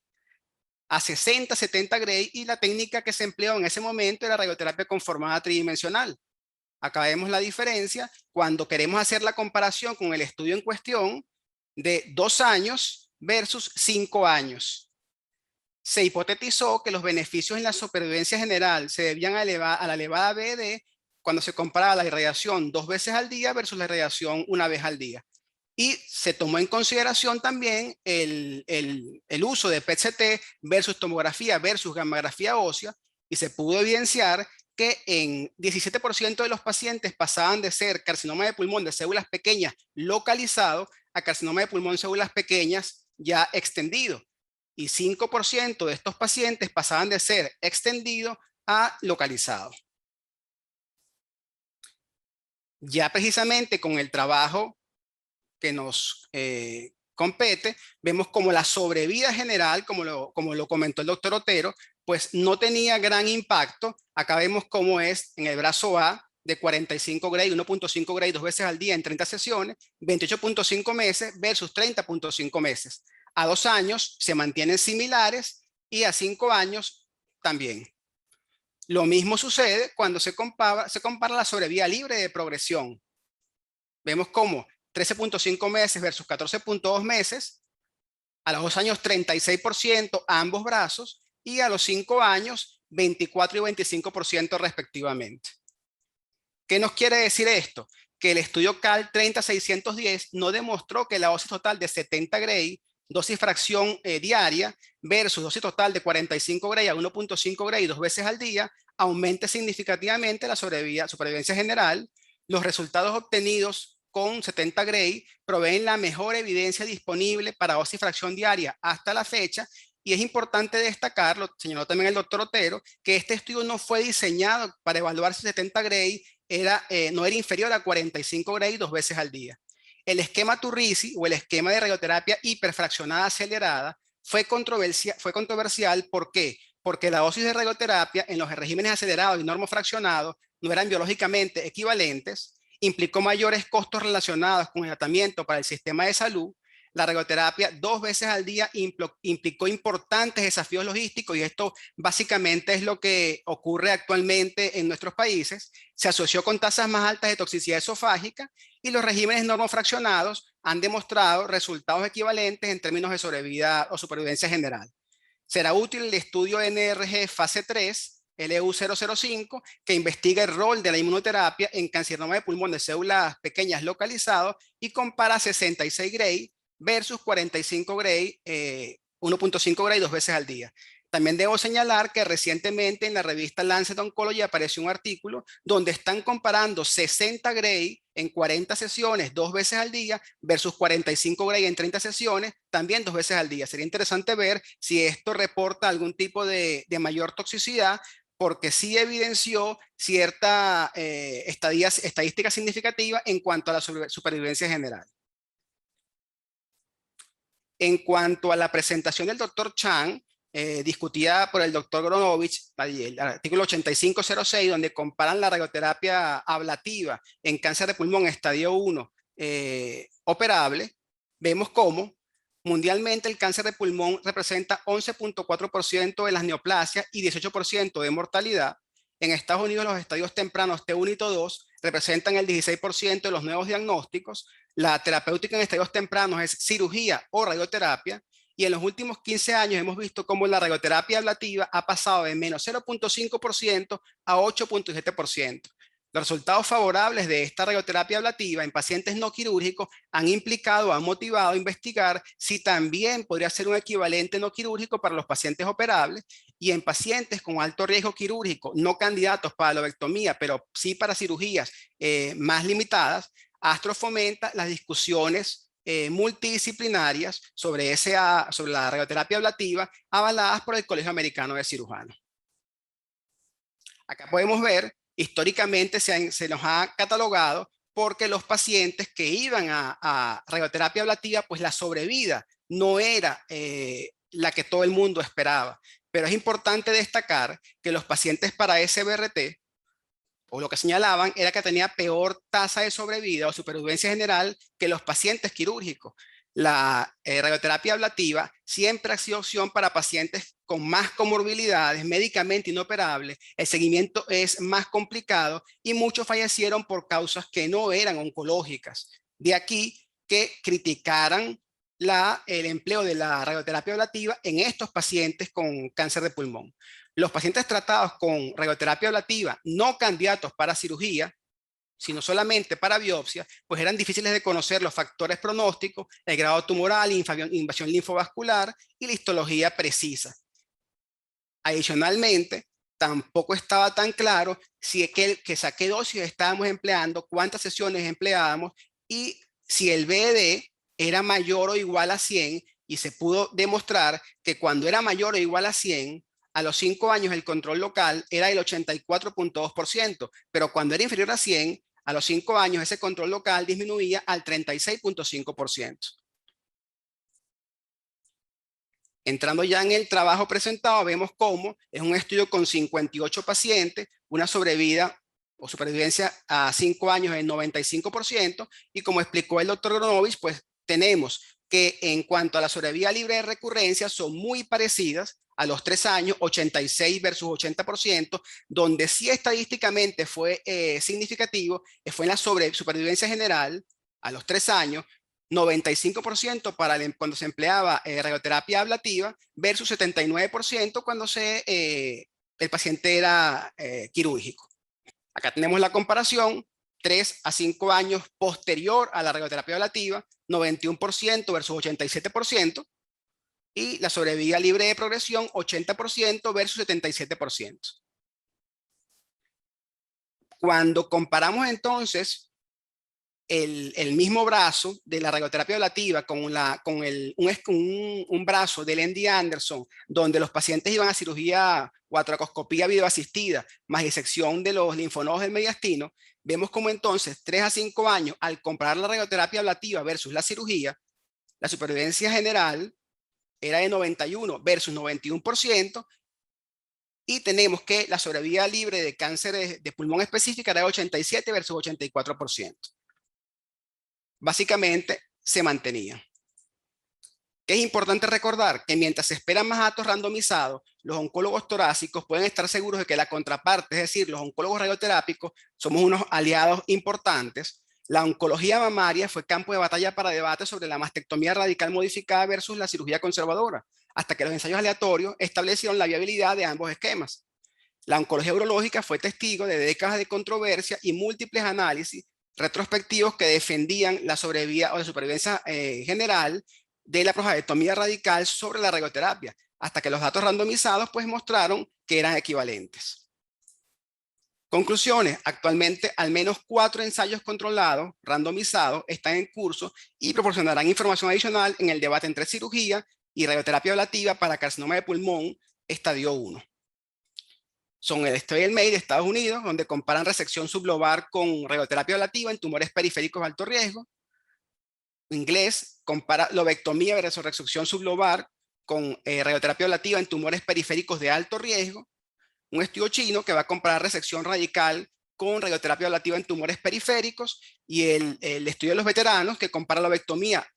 K: a 60, 70 Gray, y la técnica que se empleó en ese momento era radioterapia conformada tridimensional. Acá vemos la diferencia cuando queremos hacer la comparación con el estudio en cuestión de 2 años versus 5 años. Se hipotetizó que los beneficios en la supervivencia general se debían a la elevada BD cuando se comparaba la irradiación 2 veces al día versus la irradiación 1 vez al día. Y se tomó en consideración también el uso de PET-CT versus tomografía versus gammagrafía ósea, y se pudo evidenciar que en 17% de los pacientes pasaban de ser carcinoma de pulmón de células pequeñas localizado a carcinoma de pulmón de células pequeñas ya extendido. Y 5% de estos pacientes pasaban de ser extendido a localizado. Ya precisamente con el trabajo que nos compete, vemos como la sobrevida general, como lo comentó el doctor Otero, pues no tenía gran impacto. Acá vemos cómo es en el brazo A de 45 Gray, 1.5 Gray 2 veces al día en 30 sesiones, 28.5 meses versus 30.5 meses. A 2 años se mantienen similares y a 5 años también. Lo mismo sucede cuando se compara la sobrevida libre de progresión. Vemos cómo 13.5 meses versus 14.2 meses, a los 2 años 36% a ambos brazos, y a los 5 años 24 y 25% respectivamente. ¿Qué nos quiere decir esto? Que el estudio CAL 30610 no demostró que la dosis total de 70 Gray, dosis fracción diaria, versus dosis total de 45 Gray a 1.5 Gray 2 veces al día, aumente significativamente la supervivencia general. Los resultados obtenidos con 70 Gray proveen la mejor evidencia disponible para dosis fracción diaria hasta la fecha. Y es importante destacar, lo señaló también el doctor Otero, que este estudio no fue diseñado para evaluar si 70 Gray no era inferior a 45 Gray 2 veces al día. El esquema Turrisi o el esquema de radioterapia hiperfraccionada acelerada fue controversial. ¿Por qué? Porque la dosis de radioterapia en los regímenes acelerados y normofraccionados no eran biológicamente equivalentes, implicó mayores costos relacionados con el tratamiento para el sistema de salud. La radioterapia 2 veces al día implicó importantes desafíos logísticos, y esto básicamente es lo que ocurre actualmente en nuestros países. Se asoció con tasas más altas de toxicidad esofágica, y los regímenes normofraccionados han demostrado resultados equivalentes en términos de sobrevida o supervivencia general. Será útil el estudio NRG fase 3, LU005, que investiga el rol de la inmunoterapia en carcinoma de pulmón de células pequeñas localizado y compara 66 Gray versus 45 Gray, 1.5 Gray 2 veces al día. También debo señalar que recientemente en la revista Lancet Oncology apareció un artículo donde están comparando 60 Gray en 40 sesiones 2 veces al día versus 45 Gray en 30 sesiones también 2 veces al día. Sería interesante ver si esto reporta algún tipo de mayor toxicidad, porque sí evidenció cierta estadística significativa en cuanto a la supervivencia general. En cuanto a la presentación del doctor Chan, discutida por el doctor Gronovich, el artículo 8506, donde comparan la radioterapia ablativa en cáncer de pulmón estadio 1 operable, vemos cómo mundialmente el cáncer de pulmón representa 11.4% de las neoplasias y 18% de mortalidad. En Estados Unidos los estadios tempranos T1 y T2 representan el 16% de los nuevos diagnósticos. La terapéutica en estadios tempranos es cirugía o radioterapia, y en los últimos 15 años hemos visto cómo la radioterapia ablativa ha pasado de menos 0.5% a 8.7%. Los resultados favorables de esta radioterapia ablativa en pacientes no quirúrgicos han motivado a investigar si también podría ser un equivalente no quirúrgico para los pacientes operables, y en pacientes con alto riesgo quirúrgico, no candidatos para lobectomía, pero sí para cirugías más limitadas. ASTRO fomenta las discusiones multidisciplinarias sobre la radioterapia ablativa avaladas por el Colegio Americano de Cirujanos. Acá podemos ver, históricamente se nos ha catalogado porque los pacientes que iban a radioterapia ablativa, pues la sobrevida no era la que todo el mundo esperaba. Pero es importante destacar que los pacientes para SBRT, o lo que señalaban, era que tenía peor tasa de sobrevida o supervivencia general que los pacientes quirúrgicos. La radioterapia ablativa siempre ha sido opción para pacientes con más comorbilidades, médicamente inoperables. El seguimiento es más complicado y muchos fallecieron por causas que no eran oncológicas. De aquí que criticaran el empleo de la radioterapia ablativa en estos pacientes con cáncer de pulmón. Los pacientes tratados con radioterapia ablativa no candidatos para cirugía, sino solamente para biopsia, pues eran difíciles de conocer los factores pronósticos, el grado tumoral, invasión linfovascular y la histología precisa. Adicionalmente, tampoco estaba tan claro si qué dosis estábamos empleando, cuántas sesiones empleábamos y si el BED era mayor o igual a 100, y se pudo demostrar que cuando era mayor o igual a 100, a los 5 años el control local era el 84.2%, pero cuando era inferior a 100, a los 5 años ese control local disminuía al 36.5%. Entrando ya en el trabajo presentado, vemos cómo es un estudio con 58 pacientes, una sobrevida o supervivencia a 5 años del 95%, y como explicó el doctor Gronovich, pues tenemos que en cuanto a la sobrevida libre de recurrencia son muy parecidas. A los 3 años, 86 versus 80%, donde sí estadísticamente fue significativo, fue en la supervivencia general, a los 3 años, 95% cuando se empleaba radioterapia ablativa, versus 79% cuando el paciente era quirúrgico. Acá tenemos la comparación, 3 a 5 años posterior a la radioterapia ablativa, 91% versus 87%, y la sobrevida libre de progresión 80% versus 77%. Cuando comparamos entonces el mismo brazo de la radioterapia ablativa con un brazo del MD Anderson, donde los pacientes iban a cirugía o a tracoscopía videoasistida, más disección de los linfonodos del mediastino, vemos como entonces 3 a 5 años, al comparar la radioterapia ablativa versus la cirugía, la supervivencia general era de 91 versus 91%, y tenemos que la sobrevida libre de cáncer de pulmón específica era de 87 versus 84%. Básicamente se mantenía. Es importante recordar que mientras se esperan más datos randomizados, los oncólogos torácicos pueden estar seguros de que la contraparte, es decir, los oncólogos radioterápicos, somos unos aliados importantes. La oncología mamaria fue campo de batalla para debate sobre la mastectomía radical modificada versus la cirugía conservadora, hasta que los ensayos aleatorios establecieron la viabilidad de ambos esquemas. La oncología urológica fue testigo de décadas de controversia y múltiples análisis retrospectivos que defendían la sobrevida o la supervivencia general de la prostatectomía radical sobre la radioterapia, hasta que los datos randomizados pues mostraron que eran equivalentes. Conclusiones: actualmente al menos 4 ensayos controlados, randomizados, están en curso y proporcionarán información adicional en el debate entre cirugía y radioterapia ablativa para carcinoma de pulmón estadio 1. Son el estudio del MEI de Estados Unidos, donde comparan resección sublobar con radioterapia ablativa en tumores periféricos de alto riesgo. Inglés compara lobectomía versus resección sublobar con radioterapia ablativa en tumores periféricos de alto riesgo. Un estudio chino que va a comparar resección radical con radioterapia ablativa en tumores periféricos, y el estudio de los veteranos que compara lobectomía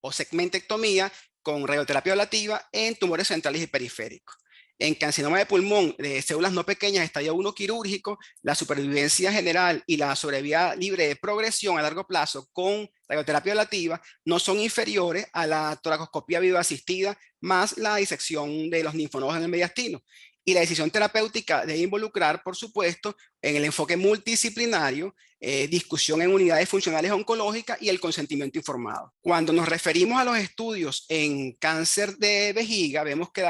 K: o segmentectomía con radioterapia ablativa en tumores centrales y periféricos. En carcinoma de pulmón de células no pequeñas, estadio 1 quirúrgico, la supervivencia general y la sobrevida libre de progresión a largo plazo con radioterapia ablativa no son inferiores a la toracoscopía videoasistida más la disección de los linfonodos en el mediastino. Y la decisión terapéutica debe involucrar, por supuesto, en el enfoque multidisciplinario, discusión en unidades funcionales oncológicas y el consentimiento informado. Cuando nos referimos a los estudios en cáncer de vejiga, vemos que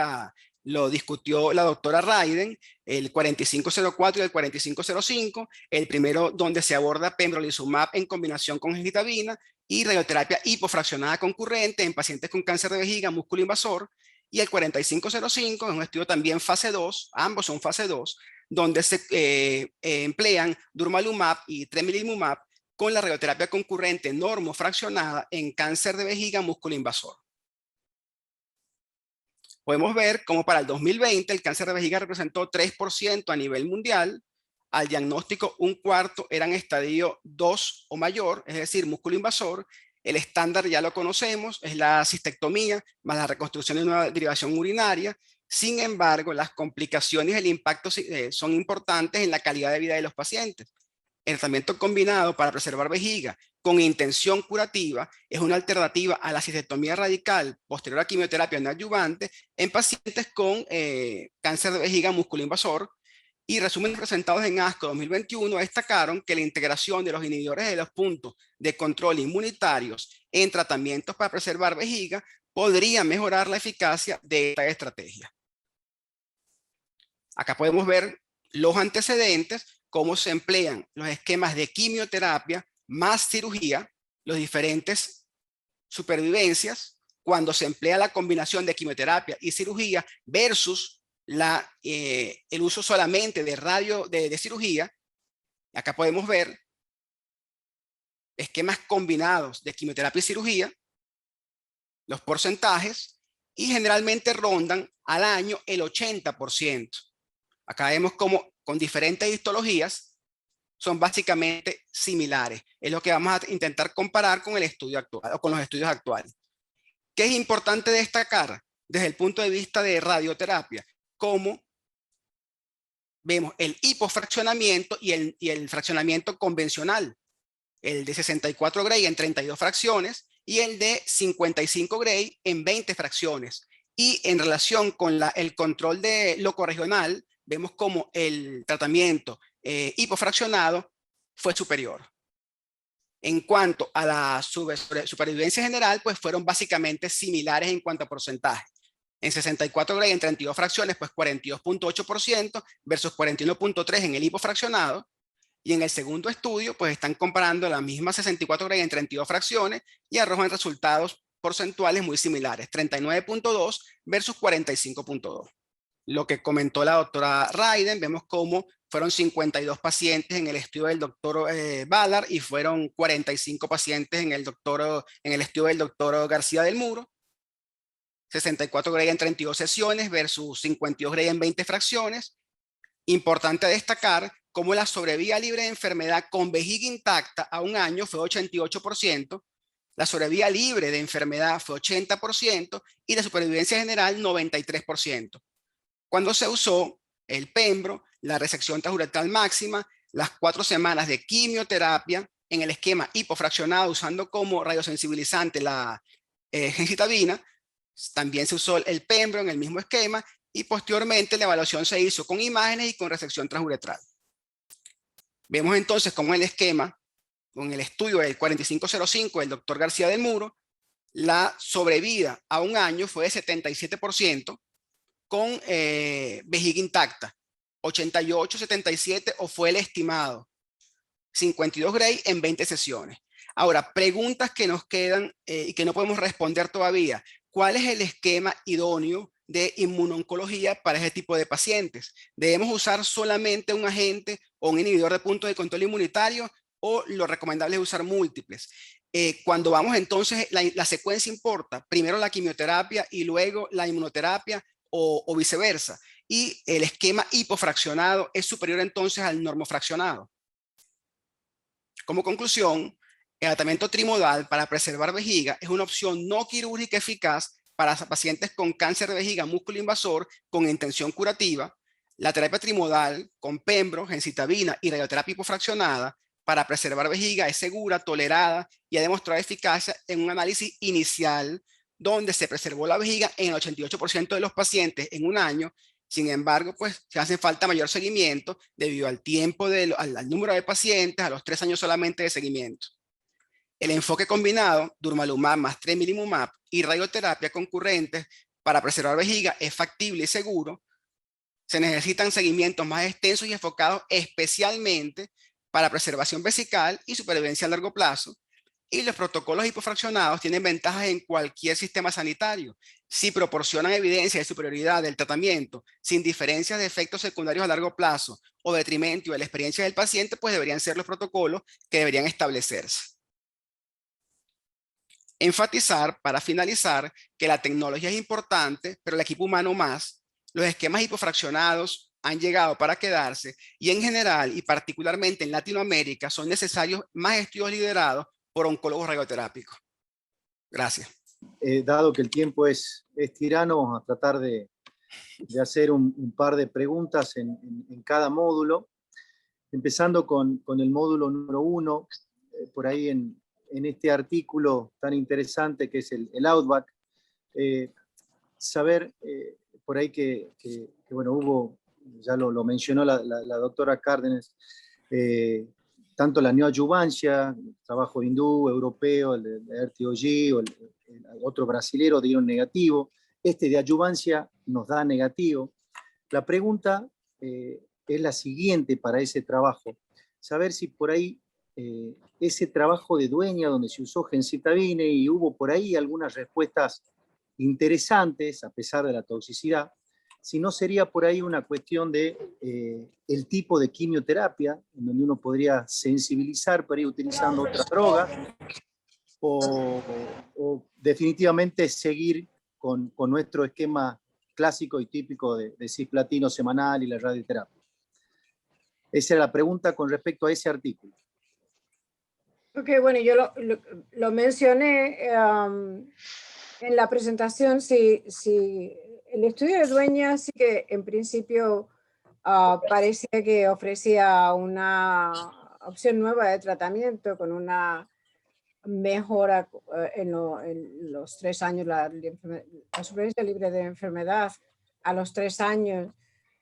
K: lo discutió la doctora Raiden, el 4504 y el 4505, el primero donde se aborda pembrolizumab en combinación con gemcitabina y radioterapia hipofraccionada concurrente en pacientes con cáncer de vejiga músculo invasor, y el 4505 es un estudio también fase 2, ambos son fase 2, donde se emplean durvalumab y tremelimumab con la radioterapia concurrente normofraccionada en cáncer de vejiga músculo invasor. Podemos ver cómo para el 2020 el cáncer de vejiga representó 3% a nivel mundial. Al diagnóstico, un cuarto eran estadio 2 o mayor, es decir, músculo invasor. El estándar ya lo conocemos, es la cistectomía más la reconstrucción de una derivación urinaria. Sin embargo, las complicaciones y el impacto son importantes en la calidad de vida de los pacientes. El tratamiento combinado para preservar vejiga con intención curativa es una alternativa a la cistectomía radical posterior a quimioterapia neoadyuvante en pacientes con cáncer de vejiga músculo invasor. Y resúmenes presentados en ASCO 2021 destacaron que la integración de los inhibidores de los puntos de control inmunitarios en tratamientos para preservar vejiga podría mejorar la eficacia de esta estrategia. Acá podemos ver los antecedentes, cómo se emplean los esquemas de quimioterapia más cirugía, los diferentes supervivencias, cuando se emplea la combinación de quimioterapia y cirugía versus el uso solamente de cirugía. Acá podemos ver esquemas combinados de quimioterapia y cirugía, los porcentajes, y generalmente rondan al año el 80%. Acá vemos como con diferentes histologías son básicamente similares. Es lo que vamos a intentar comparar con el estudio actual o con los estudios actuales. ¿Qué es importante destacar desde el punto de vista de radioterapia? Cómo vemos el hipofraccionamiento y el fraccionamiento convencional. El de 64 Gray en 32 fracciones y el de 55 Gray en 20 fracciones. Y en relación con el control de locorregional, vemos como el tratamiento hipofraccionado fue superior. En cuanto a la supervivencia general, pues fueron básicamente similares en cuanto a porcentaje. En 64 Gray en 32 fracciones, pues 42.8% versus 41.3% en el hipofraccionado. Y en el segundo estudio, pues están comparando la misma 64 Gray en 32 fracciones y arrojan resultados porcentuales muy similares, 39.2 versus 45.2. Lo que comentó la doctora Raiden, vemos cómo fueron 52 pacientes en el estudio del doctor Ballard y fueron 45 pacientes en el estudio del doctor García del Muro. 64 Gray en 32 sesiones versus 52 Gray en 20 fracciones. Importante destacar cómo la sobrevida libre de enfermedad con vejiga intacta a un año fue 88%, la sobrevida libre de enfermedad fue 80% y la supervivencia general 93%. Cuando se usó el pembro, la resección transuretral máxima, las 4 semanas de quimioterapia en el esquema hipofraccionado usando como radiosensibilizante la gencitabina, también se usó el pembro en el mismo esquema y posteriormente la evaluación se hizo con imágenes y con resección transuretral. Vemos entonces cómo el esquema, con el estudio del 4505 del doctor García del Muro, la sobrevida a un año fue de 77% con vejiga intacta, 88, 77 o fue el estimado, 52 Gray en 20 sesiones. Ahora, preguntas que nos quedan y que no podemos responder todavía. ¿Cuál es el esquema idóneo de inmunoncología para ese tipo de pacientes? ¿Debemos usar solamente un agente o un inhibidor de puntos de control inmunitario o lo recomendable es usar múltiples? Cuando vamos entonces, la secuencia importa, primero la quimioterapia y luego la inmunoterapia o viceversa. Y el esquema hipofraccionado es superior entonces al normofraccionado. Como conclusión, el tratamiento trimodal para preservar vejiga es una opción no quirúrgica eficaz para pacientes con cáncer de vejiga músculo invasor con intención curativa. La terapia trimodal con pembro, gencitabina y radioterapia hipofraccionada para preservar vejiga es segura, tolerada y ha demostrado eficacia en un análisis inicial donde se preservó la vejiga en el 88% de los pacientes en un año. Sin embargo, pues se hace falta mayor seguimiento debido al tiempo, al número de pacientes, a los 3 años solamente de seguimiento. El enfoque combinado, durvalumab más tremelimumab y radioterapia concurrentes para preservar vejiga es factible y seguro. Se necesitan seguimientos más extensos y enfocados especialmente para preservación vesical y supervivencia a largo plazo. Y los protocolos hipofraccionados tienen ventajas en cualquier sistema sanitario. Si proporcionan evidencia de superioridad del tratamiento sin diferencias de efectos secundarios a largo plazo o detrimento de la experiencia del paciente, pues deberían ser los protocolos que deberían establecerse. Enfatizar, para finalizar, que la tecnología es importante, pero el equipo humano más. Los esquemas hipofraccionados han llegado para quedarse y en general y particularmente en Latinoamérica son necesarios más estudios liderados por oncólogos radioterápicos. Gracias.
B: Dado que el tiempo es tirano, vamos a tratar de hacer un par de preguntas en cada módulo, empezando con el módulo número 1, por ahí en este artículo tan interesante que es el Outback, saber por ahí que bueno, hubo, ya lo mencionó la doctora Cárdenas, tanto la neoadyuvancia, el trabajo hindú, europeo, el de RTOG, o el otro brasilero dieron negativo, este de adyuvancia nos da negativo. La pregunta es la siguiente para ese trabajo, saber si por ahí ese trabajo de Dueña donde se usó gencitabina y hubo por ahí algunas respuestas interesantes a pesar de la toxicidad, si no sería por ahí una cuestión de el tipo de quimioterapia, en donde uno podría sensibilizar para ir utilizando otras drogas, o definitivamente seguir con nuestro esquema clásico y típico de cisplatino semanal y la radioterapia. Esa era la pregunta con respecto a ese artículo.
F: Ok, bueno, yo lo mencioné en la presentación, si el estudio de Dueña sí que en principio parecía que ofrecía una opción nueva de tratamiento con una mejora en los 3 años, la supervivencia libre de enfermedad a los 3 años,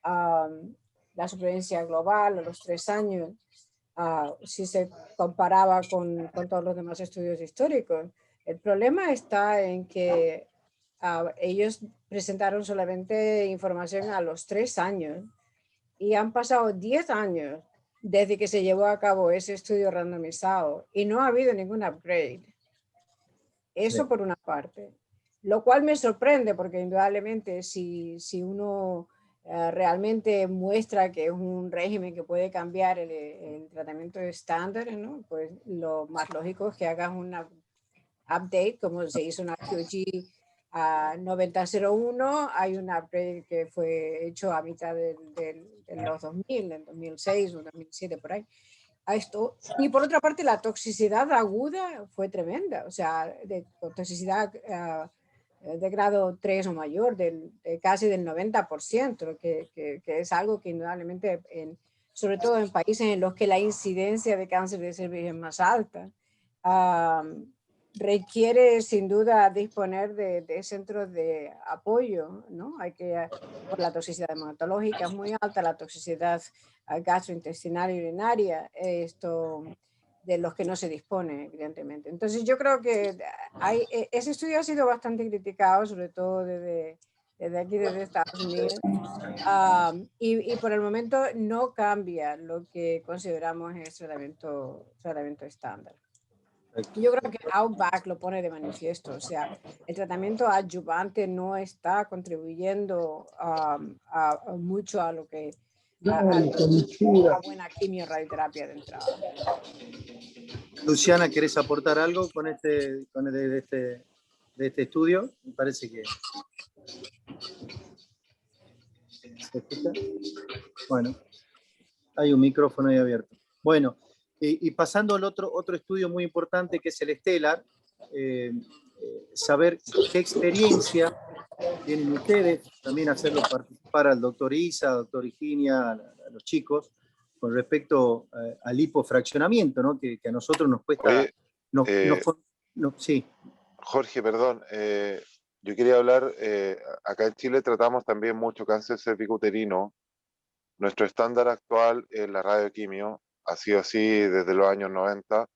F: la supervivencia global a los 3 años, si se comparaba con todos los demás estudios históricos. El problema está en que ellos presentaron solamente información a los 3 años y han pasado 10 años desde que se llevó a cabo ese estudio randomizado y no ha habido ningún upgrade. Eso por una parte. Lo cual me sorprende porque indudablemente si uno realmente muestra que es un régimen que puede cambiar el tratamiento estándar, ¿no? Pues lo más lógico es que hagas una update, como se hizo una QG 9001, hay un upgrade que fue hecho a mitad de los 2000, en 2006 o 2007, por ahí. A esto. Y por otra parte, la toxicidad aguda fue tremenda, o sea, de toxicidad de grado 3 o mayor, de casi del 90%, que es algo que indudablemente, sobre todo en países en los que la incidencia de cáncer de cervix es más alta, requiere sin duda disponer de centros de apoyo, ¿no? Hay que, por la toxicidad hematológica es muy alta, la toxicidad gastrointestinal y urinaria, esto de los que no se dispone, evidentemente. Entonces yo creo que ese estudio ha sido bastante criticado, sobre todo desde aquí, desde Estados Unidos, y por el momento no cambia lo que consideramos es tratamiento estándar. Yo creo que Outback lo pone de manifiesto, o sea, el tratamiento adyuvante no está contribuyendo mucho a lo que a buena quimio-radioterapia de entrada.
B: Luciana, ¿querés aportar algo de este estudio? Me parece que... ¿Se escucha? Bueno, hay un micrófono ahí abierto. Bueno, y pasando al otro estudio muy importante que es el Stellar, saber qué experiencia tienen ustedes, también hacerlo participar al doctor Isa, al doctor Higinia, a los chicos, con respecto al hipofraccionamiento, ¿no? Que a nosotros nos cuesta...
E: Oye,
B: sí.
E: Jorge, perdón, yo quería hablar, acá en Chile tratamos también mucho cáncer cervicuterino. Nuestro estándar actual es la radioquimio, ha sido así desde los años 90.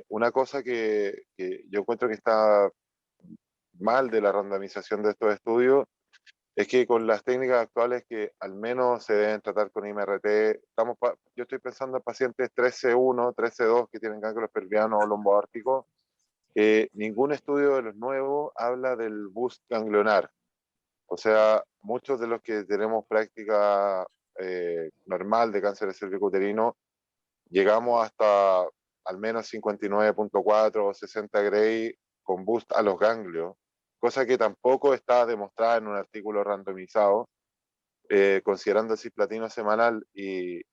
E: Una cosa que yo encuentro que está mal de la randomización de estos estudios es que con las técnicas actuales que al menos se deben tratar con IMRT, yo estoy pensando en pacientes 13-1, 13-2 que tienen ganglios pelvianos o lomboárticos. Ningún estudio de los nuevos habla del boost ganglionar. O sea, muchos de los que tenemos práctica normal de cáncer de cervicuterino, llegamos hasta al menos 59.4 o 60 Gray con boost a los ganglios, cosa que tampoco está demostrada en un artículo randomizado, considerando el cisplatino semanal. Y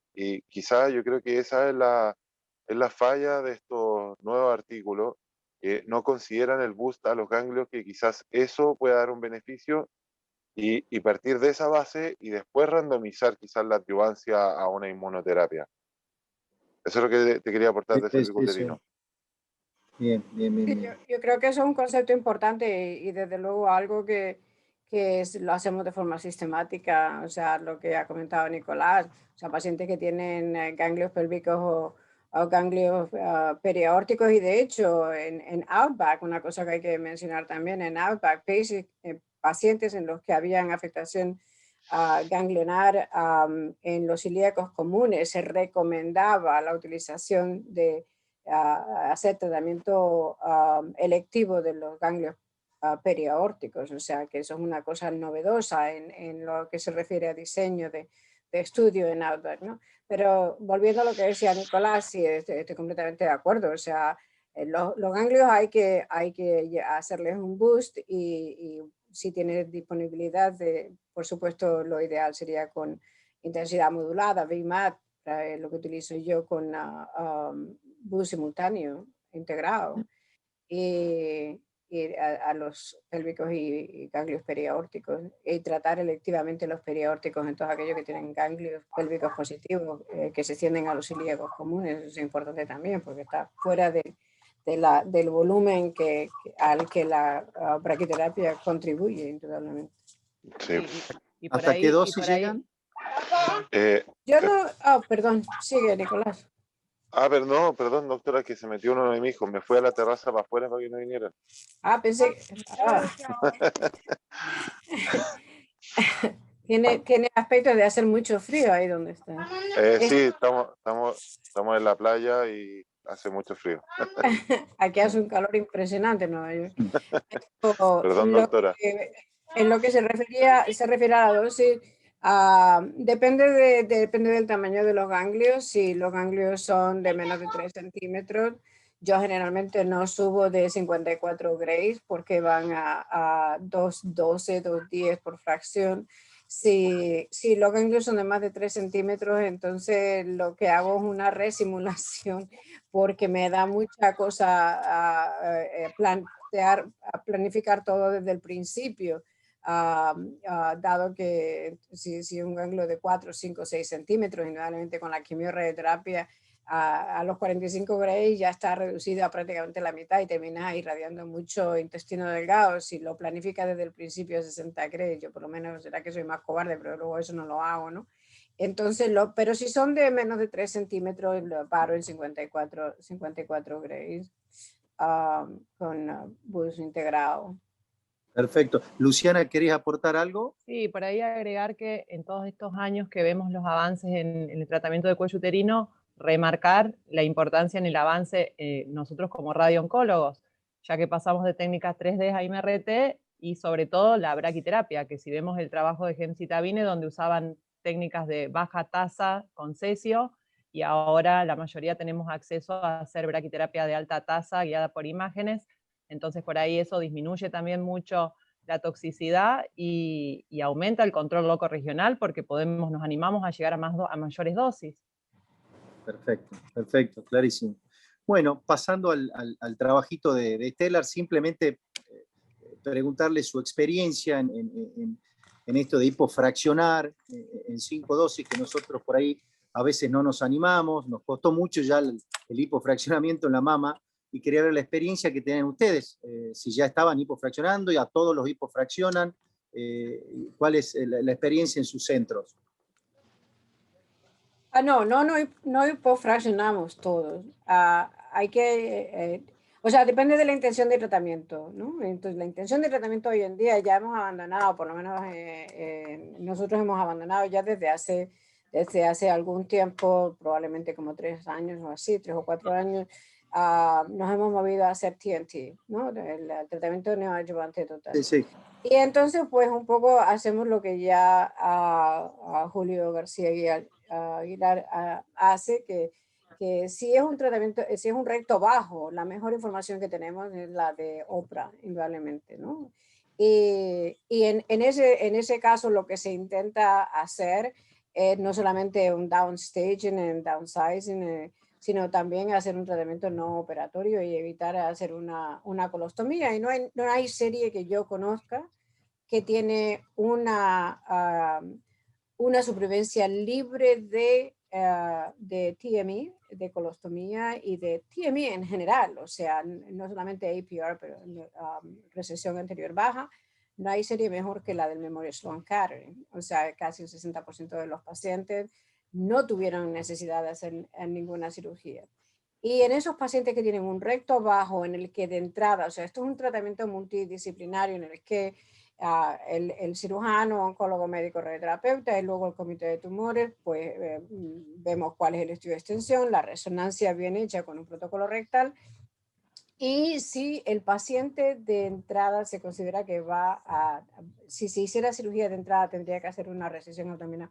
E: quizás yo creo que esa es la falla de estos nuevos artículos, que no consideran el boost a los ganglios, que quizás eso pueda dar un beneficio, y partir de esa base y después randomizar quizás la adyuvancia a una inmunoterapia. Eso es lo que te quería aportar de cervicuterino.
B: Bien.
F: Yo creo que eso es un concepto importante y desde luego algo que lo hacemos de forma sistemática, o sea, lo que ha comentado Nicolás, o sea, pacientes que tienen ganglios pélvicos o ganglios periaórticos, y de hecho en Outback, una cosa que hay que mencionar también, en Outback, pacientes en los que habían afectación ganglionar en los celíacos comunes, se recomendaba la utilización de hacer tratamiento electivo de los ganglios periaórticos, o sea que eso es una cosa novedosa en lo que se refiere a diseño de estudio en Outback, ¿no? Pero volviendo a lo que decía Nicolás, sí, estoy completamente de acuerdo, o sea, los ganglios hay que hacerles un boost y si tienes disponibilidad, por supuesto lo ideal sería con intensidad modulada, VMAT, lo que utilizo yo con boost simultáneo integrado, y a los pélvicos y ganglios periaórticos, y tratar electivamente los periaórticos en todos aquellos que tienen ganglios pélvicos positivos que se extienden a los ilíacos comunes. Eso es importante también porque está fuera del volumen al que la braquiterapia contribuye, indudablemente.
E: Sí.
F: Y por
B: ¿Hasta
F: ahí,
B: qué dosis llegan?
F: Yo no... perdón, sigue, Nicolás.
E: Perdón, doctora, que se metió uno de mis hijos. Me fui a la terraza para afuera para que no vinieran.
F: Pensé... Tiene aspecto de hacer mucho frío ahí donde está.
E: Sí, estamos en la playa y hace mucho frío.
F: Aquí hace un calor impresionante en Nueva York.
E: Perdón, doctora.
F: En lo que se refiere a la dosis, depende del tamaño de los ganglios. Si los ganglios son de menos de 3 centímetros, yo generalmente no subo de 54 Grays porque van a 212, 210 por fracción. Si los ganglios son de más de 3 centímetros, entonces lo que hago es una resimulación porque me da mucha cosa planificar todo desde el principio. Dado que si un ganglio de 4, 5, 6 centímetros, indudablemente con la quimio-radioterapia a los 45 Gray ya está reducido a prácticamente la mitad y terminas irradiando mucho intestino delgado. Si lo planificas desde el principio a 60 Gray, yo por lo menos será que soy más cobarde, pero luego eso no lo hago, ¿no? Entonces, pero si son de menos de 3 centímetros, lo paro en 54 Grays con bus integrado.
B: Perfecto. Luciana, ¿querés aportar algo?
C: Sí, por ahí agregar que en todos estos años que vemos los avances en el tratamiento de cuello uterino, remarcar la importancia en el avance nosotros como radiooncólogos, ya que pasamos de técnicas 3D a IMRT y sobre todo la braquiterapia, que si vemos el trabajo de gemcitabine, donde usaban técnicas de baja tasa con cesio, y ahora la mayoría tenemos acceso a hacer braquiterapia de alta tasa guiada por imágenes, entonces por ahí eso disminuye también mucho la toxicidad y aumenta el control loco regional porque nos animamos a llegar a mayores dosis.
B: Perfecto, clarísimo. Bueno, pasando al trabajito de Stellar, simplemente preguntarle su experiencia en esto de hipofraccionar en 5 dosis, que nosotros por ahí a veces no nos animamos, nos costó mucho ya el hipofraccionamiento en la mama, y quería ver la experiencia que tienen ustedes, si ya estaban hipofraccionando y a todos los hipofraccionan, cuál es la experiencia en sus centros.
F: No hipofraccionamos todos. O sea, depende de la intención de tratamiento, ¿no? Entonces, la intención de tratamiento hoy en día ya hemos abandonado, por lo menos nosotros hemos abandonado ya desde hace algún tiempo, probablemente como 3 años o así, 3 o 4 años, nos hemos movido a hacer TNT, ¿no? El tratamiento neoadyuvante total.
B: Sí.
F: Y entonces, pues un poco hacemos lo que ya Julio García Aguilar hace, que si es un tratamiento, si es un recto bajo, la mejor información que tenemos es la de Oprah, indudablemente, ¿no? Y en ese caso lo que se intenta hacer es no solamente un downstaging and downsizing, sino también hacer un tratamiento no operatorio y evitar hacer una colostomía. Y no hay serie que yo conozca que tiene una supervivencia libre de TMI, de colostomía y de TMI en general, o sea, no solamente APR, pero recesión anterior baja. No hay serie mejor que la del Memorial Sloan Kettering, o sea, casi el 60% de los pacientes no tuvieron necesidad de hacer ninguna cirugía. Y en esos pacientes que tienen un recto bajo, en el que de entrada, o sea, esto es un tratamiento multidisciplinario en el que el cirujano, oncólogo, médico, radioterapeuta y luego el comité de tumores, pues vemos cuál es el estudio de extensión, la resonancia bien hecha con un protocolo rectal. Y si el paciente de entrada se considera que si se hiciera cirugía de entrada, tendría que hacer una resección abdominal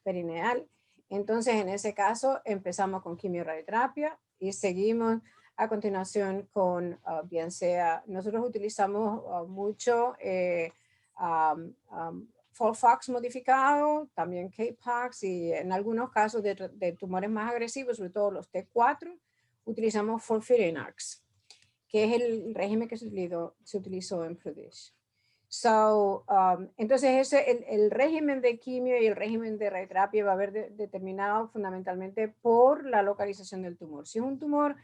F: perineal. Entonces, en ese caso, empezamos con quimioradioterapia y seguimos a continuación con, bien sea, nosotros utilizamos mucho FOLFOX modificado, también K-POX, y en algunos casos de tumores más agresivos, sobre todo los T4, utilizamos FOLFIRINOX, que es el régimen que se utilizó en PRODIGE. Entonces el régimen de quimio y el régimen de radioterapia va a haber determinado fundamentalmente por la localización del tumor. Si es un tumor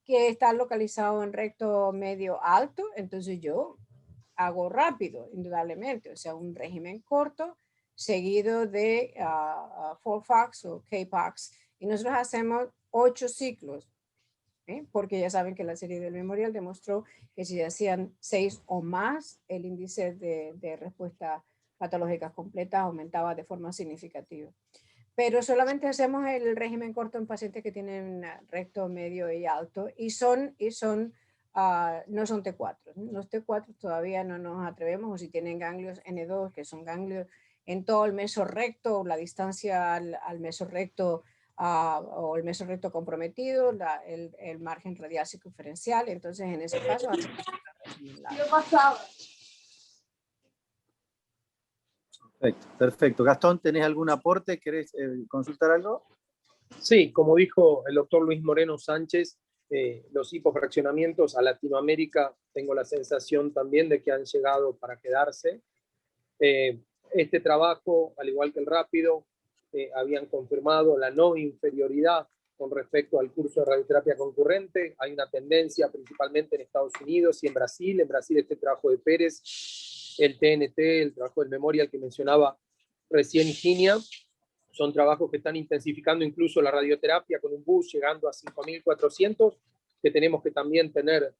F: que está localizado en recto medio alto, entonces yo hago rápido, indudablemente, o sea, un régimen corto seguido de FOLFOX o K-POX. Y nosotros hacemos 8 ciclos. Porque ya saben que la serie del Memorial demostró que si hacían 6 o más, el índice de respuesta patológicas completas aumentaba de forma significativa. Pero solamente hacemos el régimen corto en pacientes que tienen recto, medio y alto, y no son T4. Los T4 todavía no nos atrevemos, o si tienen ganglios N2, que son ganglios en todo el mesorrecto, la distancia al mesorrecto, o el mesorrecto comprometido, el margen radial circunferencial. Entonces, en ese caso, hacemos el régimen largo.
B: Perfecto. Gastón, ¿tenés algún aporte? ¿Querés consultar algo?
D: Sí, como dijo el doctor Luis Moreno Sánchez, los hipofraccionamientos a Latinoamérica, tengo la sensación también de que han llegado para quedarse. Este trabajo, al igual que el rápido, habían confirmado la no inferioridad con respecto al curso de radioterapia concurrente. Hay una tendencia principalmente en Estados Unidos y en Brasil. En Brasil este trabajo de Pérez, el TNT, el trabajo del Memorial que mencionaba recién Higinia, son trabajos que están intensificando incluso la radioterapia con un bus llegando a 5.400, que tenemos que también tener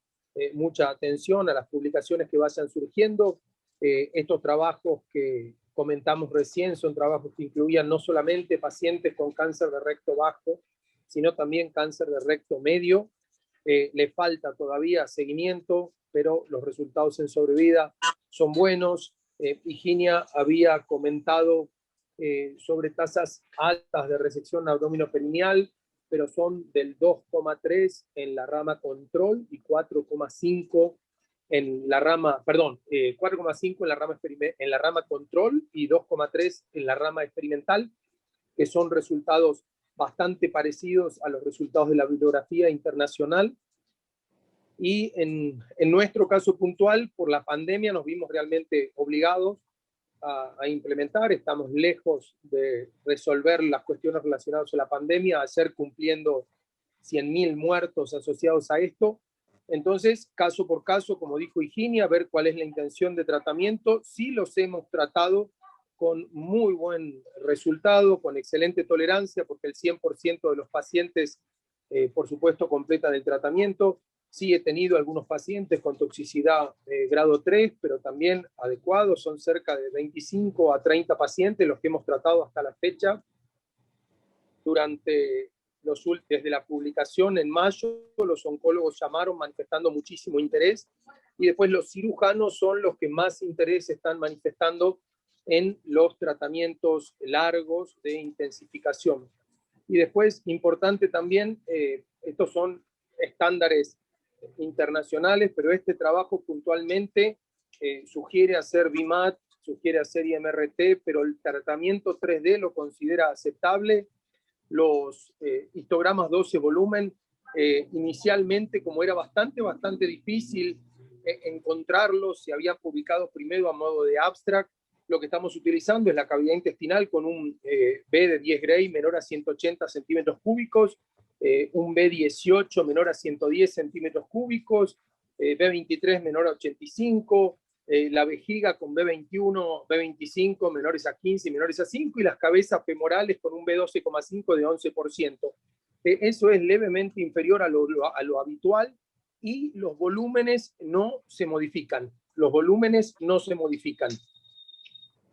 D: mucha atención a las publicaciones que vayan surgiendo. Estos trabajos que comentamos recién son trabajos que incluían no solamente pacientes con cáncer de recto bajo, sino también cáncer de recto medio. Le falta todavía seguimiento, pero los resultados en sobrevida son buenos. Higinia había comentado sobre tasas altas de resección abdominoperineal, pero son del 2,3 en la rama control y 4,5 en la rama, 4,5 en la rama control y 2,3 en la rama experimental, que son resultados bastante parecidos a los resultados de la bibliografía internacional. Y en nuestro caso puntual, por la pandemia, nos vimos realmente obligados a implementar. Estamos lejos de resolver las cuestiones relacionadas a la pandemia, a ser cumpliendo 100.000 muertos asociados a esto. Entonces, caso por caso, como dijo Higinia, ver cuál es la intención de tratamiento. Sí los hemos tratado con muy buen resultado, con excelente tolerancia, porque el 100% de los pacientes, por supuesto, completan el tratamiento. Sí he tenido algunos pacientes con toxicidad grado 3, pero también adecuados. Son cerca de 25 a 30 pacientes los que hemos tratado hasta la fecha. Desde la publicación en mayo, los oncólogos llamaron manifestando muchísimo interés, y después los cirujanos son los que más interés están manifestando en los tratamientos largos de intensificación. Y después, importante también, estos son estándares internacionales, pero este trabajo puntualmente sugiere hacer BIMAT, sugiere hacer IMRT, pero el tratamiento 3D lo considera aceptable. Los histogramas 12 volumen, inicialmente, como era bastante difícil encontrarlos, se habían publicado primero a modo de abstract. Lo que estamos utilizando es la cavidad intestinal con un B de 10 Gray menor a 180 centímetros cúbicos, un B18 menor a 110 centímetros cúbicos, B23 menor a 85, la vejiga con B21, B25 menores a 15 y menores a 5, y las cabezas femorales con un B12,5 de 11%. Eso es levemente inferior a lo habitual, y los volúmenes no se modifican. Los volúmenes no se modifican.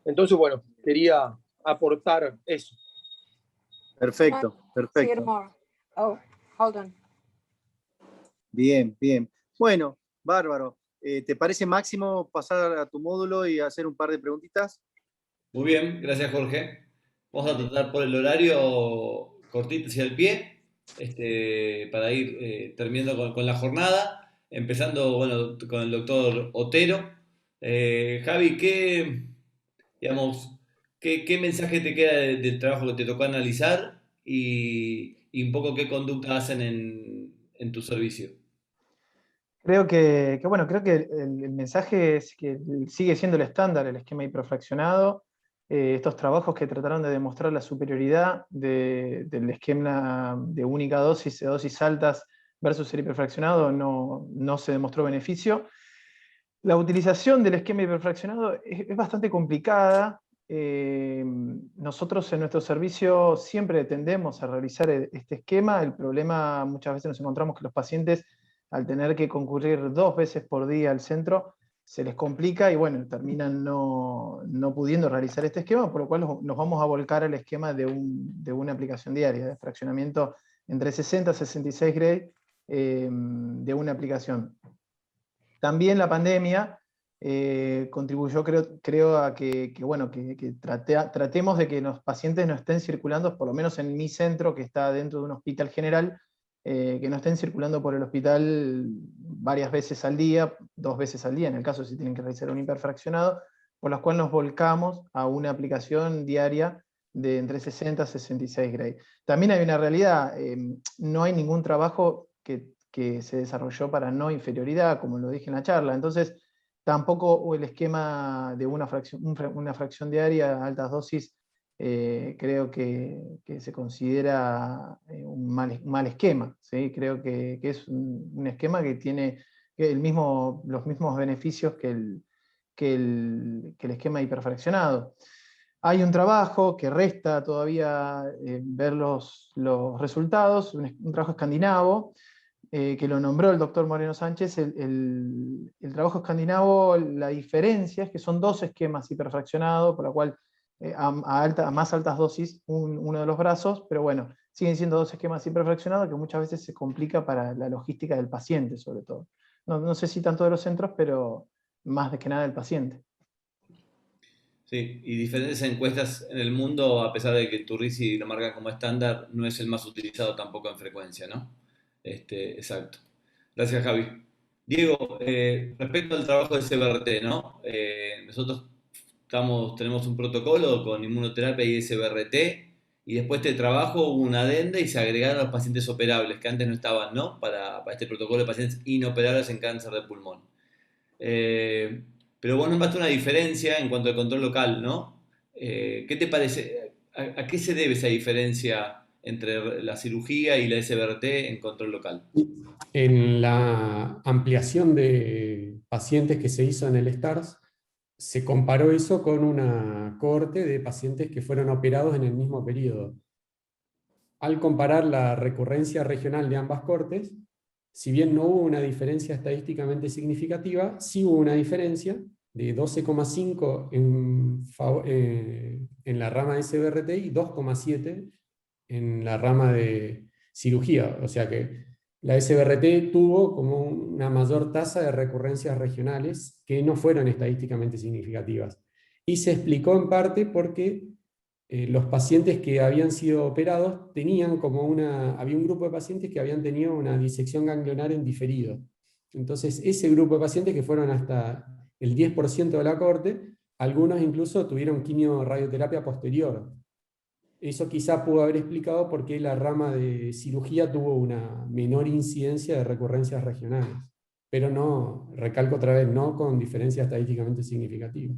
D: Entonces, bueno, quería aportar eso.
B: Perfecto, perfecto.
F: Oh, hold on.
B: Bien, bien. Bueno, bárbaro. ¿Te parece, Máximo, pasar a tu módulo y hacer un par de preguntitas?
G: Muy bien, gracias, Jorge. Vamos a tratar por el horario cortito y al pie, para ir terminando con la jornada, empezando con el doctor Otero. Javi, ¿qué mensaje te queda del trabajo que te tocó analizar y un poco qué conducta hacen en tu servicio?
L: Creo que el mensaje es que sigue siendo el estándar, el esquema hiperfraccionado. Estos trabajos que trataron de demostrar la superioridad del esquema de única dosis, de dosis altas versus el hiperfraccionado, no se demostró beneficio. La utilización del esquema hiperfraccionado es bastante complicada. Nosotros en nuestro servicio siempre tendemos a realizar este esquema. El problema, muchas veces nos encontramos que los pacientes, al tener que concurrir 2 veces por día al centro, se les complica y bueno, terminan no pudiendo realizar este esquema, por lo cual nos vamos a volcar al esquema de una aplicación diaria, de fraccionamiento entre 60 y 66 Gray de una aplicación. También la pandemia contribuyó, creo, a que tratemos de que los pacientes no estén circulando, por lo menos en mi centro, que está dentro de un hospital general, que no estén circulando por el hospital varias veces al día, 2 veces al día, en el caso si tienen que realizar un hiperfraccionado, por las cuales nos volcamos a una aplicación diaria de entre 60 y 66 Gray. También hay una realidad, no hay ningún trabajo que se desarrolló para no inferioridad, como lo dije en la charla, entonces tampoco el esquema de una fracción diaria a altas dosis creo que se considera un mal esquema, ¿sí? Creo que es un esquema que tiene los mismos beneficios que el esquema hiperfraccionado. Hay un trabajo que resta todavía ver los resultados, un trabajo escandinavo, que lo nombró el doctor Moreno Sánchez. El trabajo escandinavo, la diferencia es que son 2 esquemas hiperfraccionados, por la cual a más altas dosis uno de los brazos, pero bueno, siguen siendo 2 esquemas hiperfraccionados que muchas veces se complica para la logística del paciente, sobre todo. No sé si tanto de los centros, pero más que nada del paciente.
G: Sí, y diferentes encuestas en el mundo, a pesar de que Turrisi lo marca como estándar, no es el más utilizado tampoco en frecuencia, ¿no? Exacto. Gracias, Javi. Diego, respecto al trabajo de SBRT, ¿no? Nosotros tenemos un protocolo con inmunoterapia y SBRT, y después de este trabajo hubo una adenda y se agregaron los pacientes operables, que antes no estaban, ¿no? Para este protocolo de pacientes inoperables en cáncer de pulmón. Pero vos nombraste una diferencia en cuanto al control local, ¿no? ¿Qué te parece? ¿A qué se debe esa diferencia entre la cirugía y la SBRT en control local?
I: En la ampliación de pacientes que se hizo en el STARS, se comparó eso con una cohorte de pacientes que fueron operados en el mismo periodo. Al comparar la recurrencia regional de ambas cohortes, si bien no hubo una diferencia estadísticamente significativa, sí hubo una diferencia de 12,5 en la rama de SBRT y 2,7 en la rama de cirugía. O sea que la SBRT tuvo como una mayor tasa de recurrencias regionales que no fueron estadísticamente significativas. Y se explicó en parte porque los pacientes que habían sido operados tenían había un grupo de pacientes que habían tenido una disección ganglionar en diferido. Entonces ese grupo de pacientes, que fueron hasta el 10% de la cohorte, algunos incluso tuvieron quimio-radioterapia posterior. Eso quizá pudo haber explicado por qué la rama de cirugía tuvo una menor incidencia de recurrencias regionales. Pero no, recalco otra vez, no con diferencia estadísticamente significativa.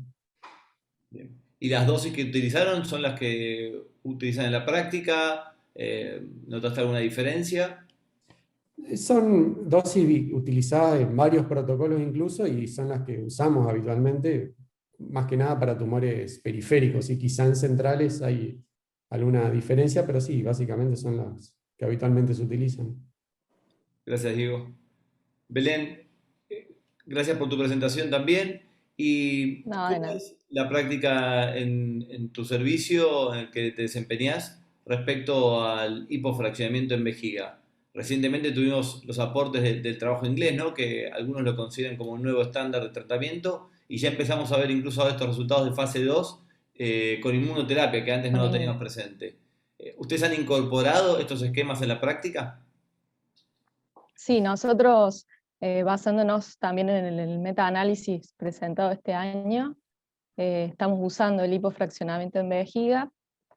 G: Bien. ¿Y las dosis que utilizaron son las que utilizan en la práctica? ¿Notaste alguna diferencia?
I: Son dosis utilizadas en varios protocolos incluso, y son las que usamos habitualmente, más que nada para tumores periféricos, y quizá en centrales hay alguna diferencia, pero sí, básicamente son las que habitualmente se utilizan.
G: Gracias, Diego. Belén, gracias por tu presentación también. ¿Y cómo es la práctica en tu servicio en el que te desempeñás respecto al hipofraccionamiento en vejiga? Recientemente tuvimos los aportes del trabajo inglés, ¿no? Que algunos lo consideran como un nuevo estándar de tratamiento, y ya empezamos a ver incluso estos resultados de fase 2 con inmunoterapia, que antes no lo teníamos presente. ¿Ustedes han incorporado estos esquemas en la práctica?
M: Sí, nosotros, basándonos también en el metaanálisis presentado este año, estamos usando el hipofraccionamiento en vejiga.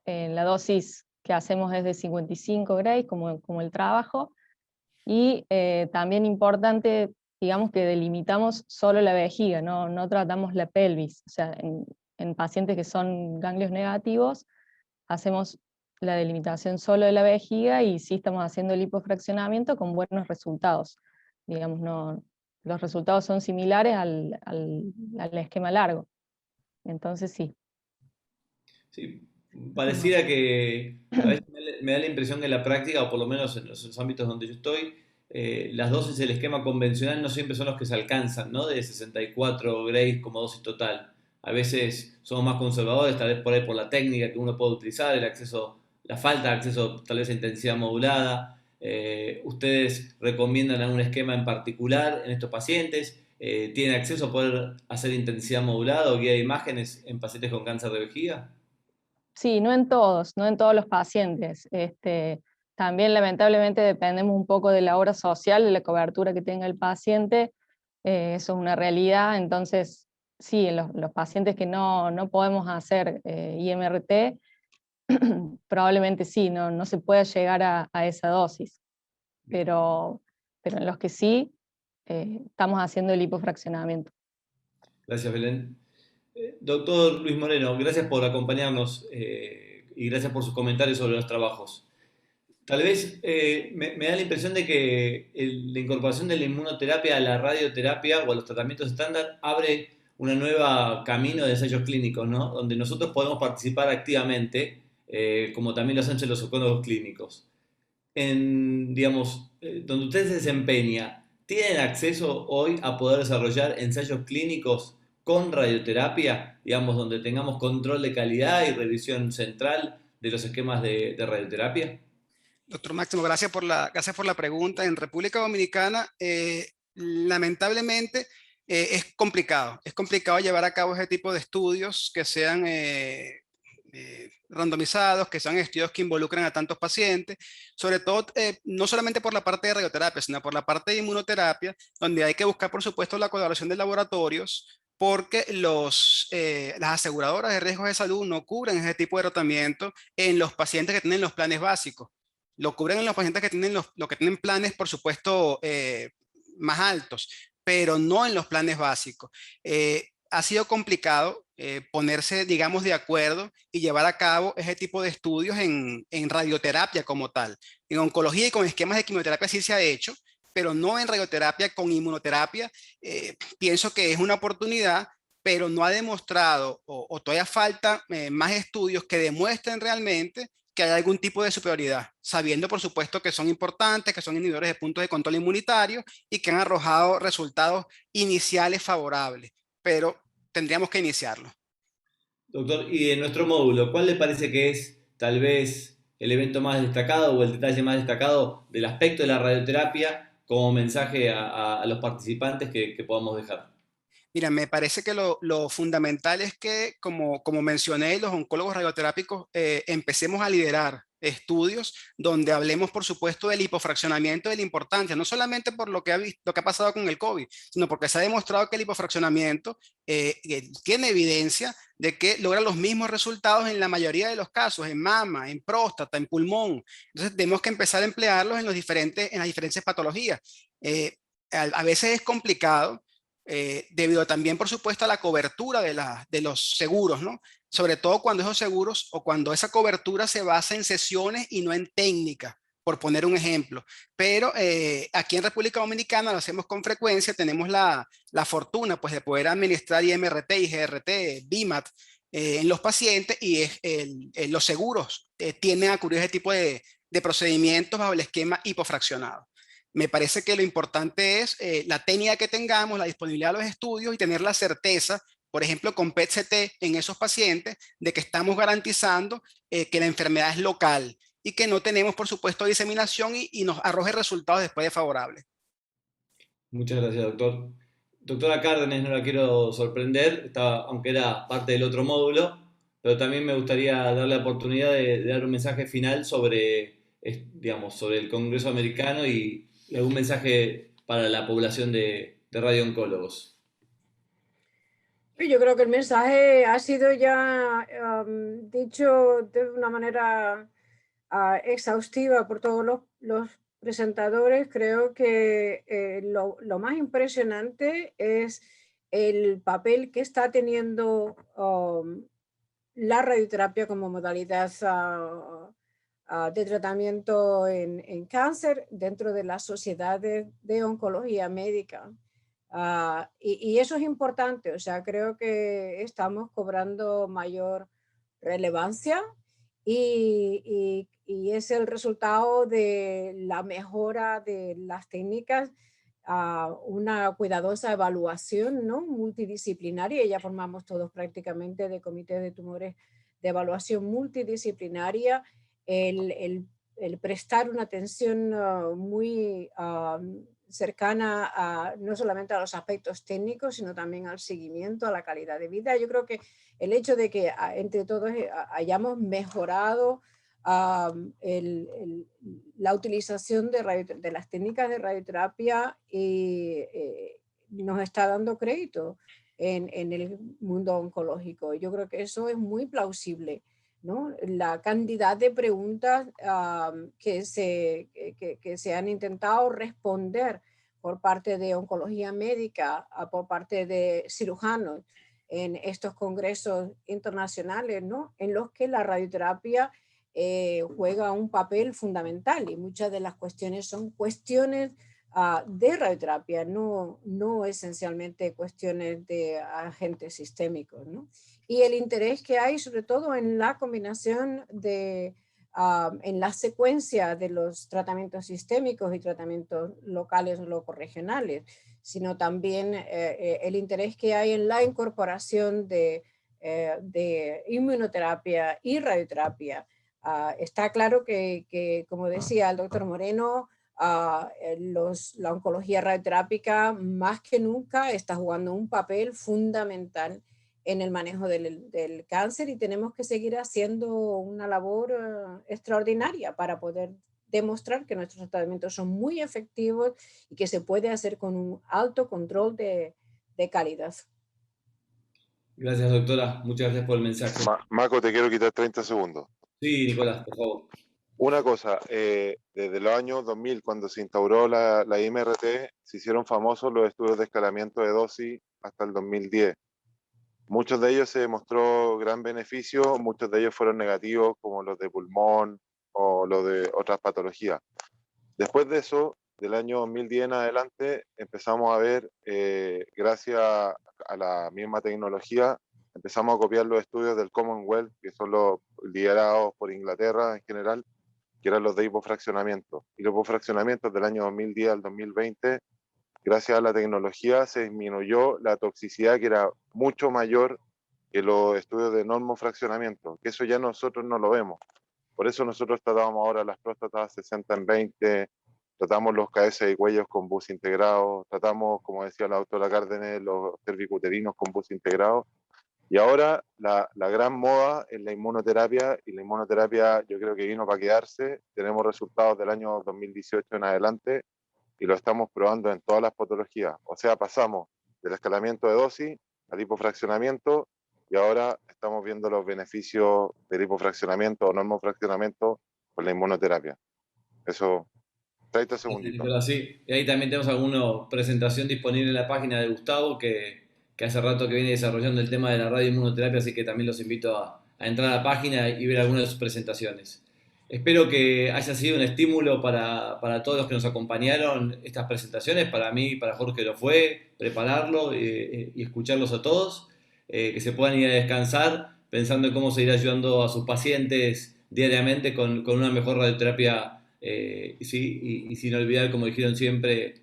M: La dosis que hacemos es de 55 Gray, como el trabajo, y también importante, digamos que delimitamos solo la vejiga, no tratamos la pelvis. O sea, en pacientes que son ganglios negativos, hacemos la delimitación solo de la vejiga, y sí estamos haciendo el hipofraccionamiento con buenos resultados. Digamos, los resultados son similares al esquema largo. Entonces sí.
G: Sí, pareciera que a veces me da la impresión que en la práctica, o por lo menos en los ámbitos donde yo estoy, las dosis del esquema convencional no siempre son los que se alcanzan, ¿no? De 64 grays como dosis total. A veces somos más conservadores, tal vez por ahí por la técnica que uno puede utilizar, el acceso, la falta de acceso tal vez a intensidad modulada. ¿Ustedes recomiendan algún esquema en particular en estos pacientes? ¿Tienen acceso a poder hacer intensidad modulada o guía de imágenes en pacientes con cáncer de vejiga?
M: Sí, no en todos los pacientes. También lamentablemente dependemos un poco de la obra social, de la cobertura que tenga el paciente. Eso es una realidad. Entonces, sí, en los pacientes que no podemos hacer IMRT, probablemente sí, no se pueda llegar a esa dosis. Pero en los que sí, estamos haciendo el hipofraccionamiento.
G: Gracias, Belén. Doctor Luis Moreno, gracias por acompañarnos y gracias por sus comentarios sobre los trabajos. Tal vez me da la impresión de que la incorporación de la inmunoterapia a la radioterapia o a los tratamientos estándar abre una nueva camino de ensayos clínicos, ¿no? Donde nosotros podemos participar activamente, como también lo hacen los oncólogos clínicos. Digamos, donde usted se desempeña, ¿tienen acceso hoy a poder desarrollar ensayos clínicos con radioterapia, digamos, donde tengamos control de calidad y revisión central de los esquemas de radioterapia?
K: Doctor Máximo, gracias por la pregunta. En República Dominicana, lamentablemente, es complicado. Es complicado llevar a cabo ese tipo de estudios que sean randomizados, que sean estudios que involucren a tantos pacientes, sobre todo no solamente por la parte de radioterapia, sino por la parte de inmunoterapia, donde hay que buscar, por supuesto, la colaboración de laboratorios, porque las aseguradoras de riesgos de salud no cubren ese tipo de tratamiento en los pacientes que tienen los planes básicos. Lo cubren en los pacientes que tienen los que tienen planes, por supuesto, más altos, pero no en los planes básicos. Ha sido complicado ponerse, digamos, de acuerdo y llevar a cabo ese tipo de estudios en radioterapia como tal. En oncología y con esquemas de quimioterapia sí se ha hecho, pero no en radioterapia con inmunoterapia. Pienso que es una oportunidad, pero no ha demostrado o todavía falta más estudios que demuestren realmente que hay algún tipo de superioridad, sabiendo por supuesto que son importantes, que son inhibidores de puntos de control inmunitario y que han arrojado resultados iniciales favorables, pero tendríamos que iniciarlo.
G: Doctor, y en nuestro módulo, ¿cuál le parece que es tal vez el evento más destacado o el detalle más destacado del aspecto de la radioterapia como mensaje a los participantes que podamos dejar?
K: Mira, me parece que lo fundamental es que, como mencioné, los oncólogos radioterápicos empecemos a liderar estudios donde hablemos, por supuesto, del hipofraccionamiento, de la importancia, no solamente por lo que ha pasado con el COVID, sino porque se ha demostrado que el hipofraccionamiento tiene evidencia de que logra los mismos resultados en la mayoría de los casos, en mama, en próstata, en pulmón. Entonces tenemos que empezar a emplearlos en las diferentes patologías. A veces es complicado, debido también, por supuesto, a la cobertura de los seguros, ¿no? Sobre todo cuando esos seguros o cuando esa cobertura se basa en sesiones y no en técnica, por poner un ejemplo. Pero aquí en República Dominicana lo hacemos con frecuencia, tenemos la fortuna pues, de poder administrar IMRT, IGRT, BIMAT en los pacientes y los seguros tienden a cubrir ese tipo de procedimientos bajo el esquema hipofraccionado. Me parece que lo importante es la técnica que tengamos, la disponibilidad de los estudios y tener la certeza, por ejemplo, con PET-CT en esos pacientes, de que estamos garantizando que la enfermedad es local y que no tenemos, por supuesto, diseminación y nos arroje resultados después de favorables.
G: Muchas gracias, doctor. Doctora Cárdenas, no la quiero sorprender, aunque era parte del otro módulo, pero también me gustaría darle la oportunidad de dar un mensaje final sobre el Congreso Americano y algún mensaje para la población de radiooncólogos.
F: Yo creo que el mensaje ha sido ya dicho de una manera exhaustiva por todos los presentadores. Creo que lo más impresionante es el papel que está teniendo la radioterapia como modalidad de tratamiento en cáncer dentro de las sociedades de oncología médica. Y eso es importante, o sea, creo que estamos cobrando mayor relevancia y es el resultado de la mejora de las técnicas, una cuidadosa evaluación, ¿no?, multidisciplinaria. Ya formamos todos prácticamente de comités de tumores de evaluación multidisciplinaria, el prestar una atención muy cercana no solamente a los aspectos técnicos, sino también al seguimiento, a la calidad de vida. Yo creo que el hecho de que entre todos hayamos mejorado la utilización de las técnicas de radioterapia nos está dando crédito en el mundo oncológico. Yo creo que eso es muy plausible, ¿no? La cantidad de preguntas que se han intentado responder por parte de oncología médica, por parte de cirujanos en estos congresos internacionales, ¿no?, en los que la radioterapia juega un papel fundamental, y muchas de las cuestiones son cuestiones de radioterapia, no esencialmente cuestiones de agentes sistémicos, ¿no? Y el interés que hay sobre todo en la combinación en la secuencia de los tratamientos sistémicos y tratamientos locales o locorregionales, sino también el interés que hay en la incorporación de inmunoterapia y radioterapia. Está claro que, como decía el doctor Moreno, la oncología radioterápica más que nunca está jugando un papel fundamental en el manejo del cáncer, y tenemos que seguir haciendo una labor extraordinaria para poder demostrar que nuestros tratamientos son muy efectivos y que se puede hacer con un alto control de calidad.
G: Gracias, doctora. Muchas gracias por el mensaje.
E: Maco, te quiero quitar 30 segundos.
G: Sí, Nicolás, por favor.
E: Una cosa, desde los años 2000, cuando se instauró la IMRT, se hicieron famosos los estudios de escalamiento de dosis hasta el 2010. Muchos de ellos se demostró gran beneficio, muchos de ellos fueron negativos, como los de pulmón o los de otras patologías. Después de eso, del año 2010 en adelante, empezamos a ver, gracias a la misma tecnología, empezamos a copiar los estudios del Commonwealth, que son los liderados por Inglaterra en general, que eran los de hipofraccionamiento. Y los hipofraccionamientos del año 2010 al 2020, gracias a la tecnología, se disminuyó la toxicidad, que era mucho mayor que los estudios de normofraccionamiento, que eso ya nosotros no lo vemos. Por eso nosotros tratamos ahora las próstatas 60/20, tratamos los cabezas y cuellos con bus integrado, tratamos, como decía la doctora Cárdenes, los cervicuterinos con bus integrado. Y ahora la gran moda es la inmunoterapia, y la inmunoterapia yo creo que vino para quedarse. Tenemos resultados del año 2018 en adelante y lo estamos probando en todas las patologías. O sea, pasamos del escalamiento de dosis al hipofraccionamiento, y ahora estamos viendo los beneficios del hipofraccionamiento o normofraccionamiento con la inmunoterapia. Eso, 30 segunditos.
G: Sí, y ahí también tenemos alguna presentación disponible en la página de Gustavo, que hace rato que viene desarrollando el tema de la radioinmunoterapia, así que también los invito a entrar a la página y ver algunas de sus presentaciones. Espero que haya sido un estímulo para todos los que nos acompañaron estas presentaciones. Para mí, para Jorge lo fue, prepararlo y escucharlos a todos, que se puedan ir a descansar pensando en cómo seguir ayudando a sus pacientes diariamente con una mejor radioterapia, y sin olvidar, como dijeron siempre,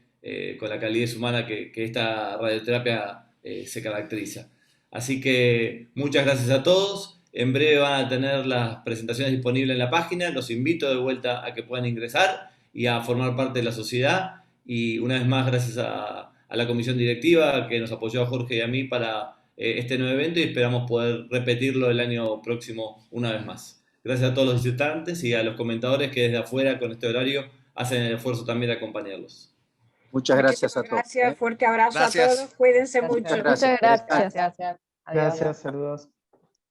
G: con la calidez humana que esta radioterapia se caracteriza. Así que muchas gracias a todos. En breve van a tener las presentaciones disponibles en la página. Los invito de vuelta a que puedan ingresar y a formar parte de la sociedad. Y una vez más, gracias a la comisión directiva que nos apoyó a Jorge y a mí para este nuevo evento, y esperamos poder repetirlo el año próximo una vez más. Gracias a todos los visitantes y a los comentadores que desde afuera con este horario hacen el esfuerzo también de acompañarlos.
B: Muchas gracias a todos.
F: Gracias, fuerte abrazo a todos, cuídense mucho.
M: Muchas gracias.
L: Gracias, saludos.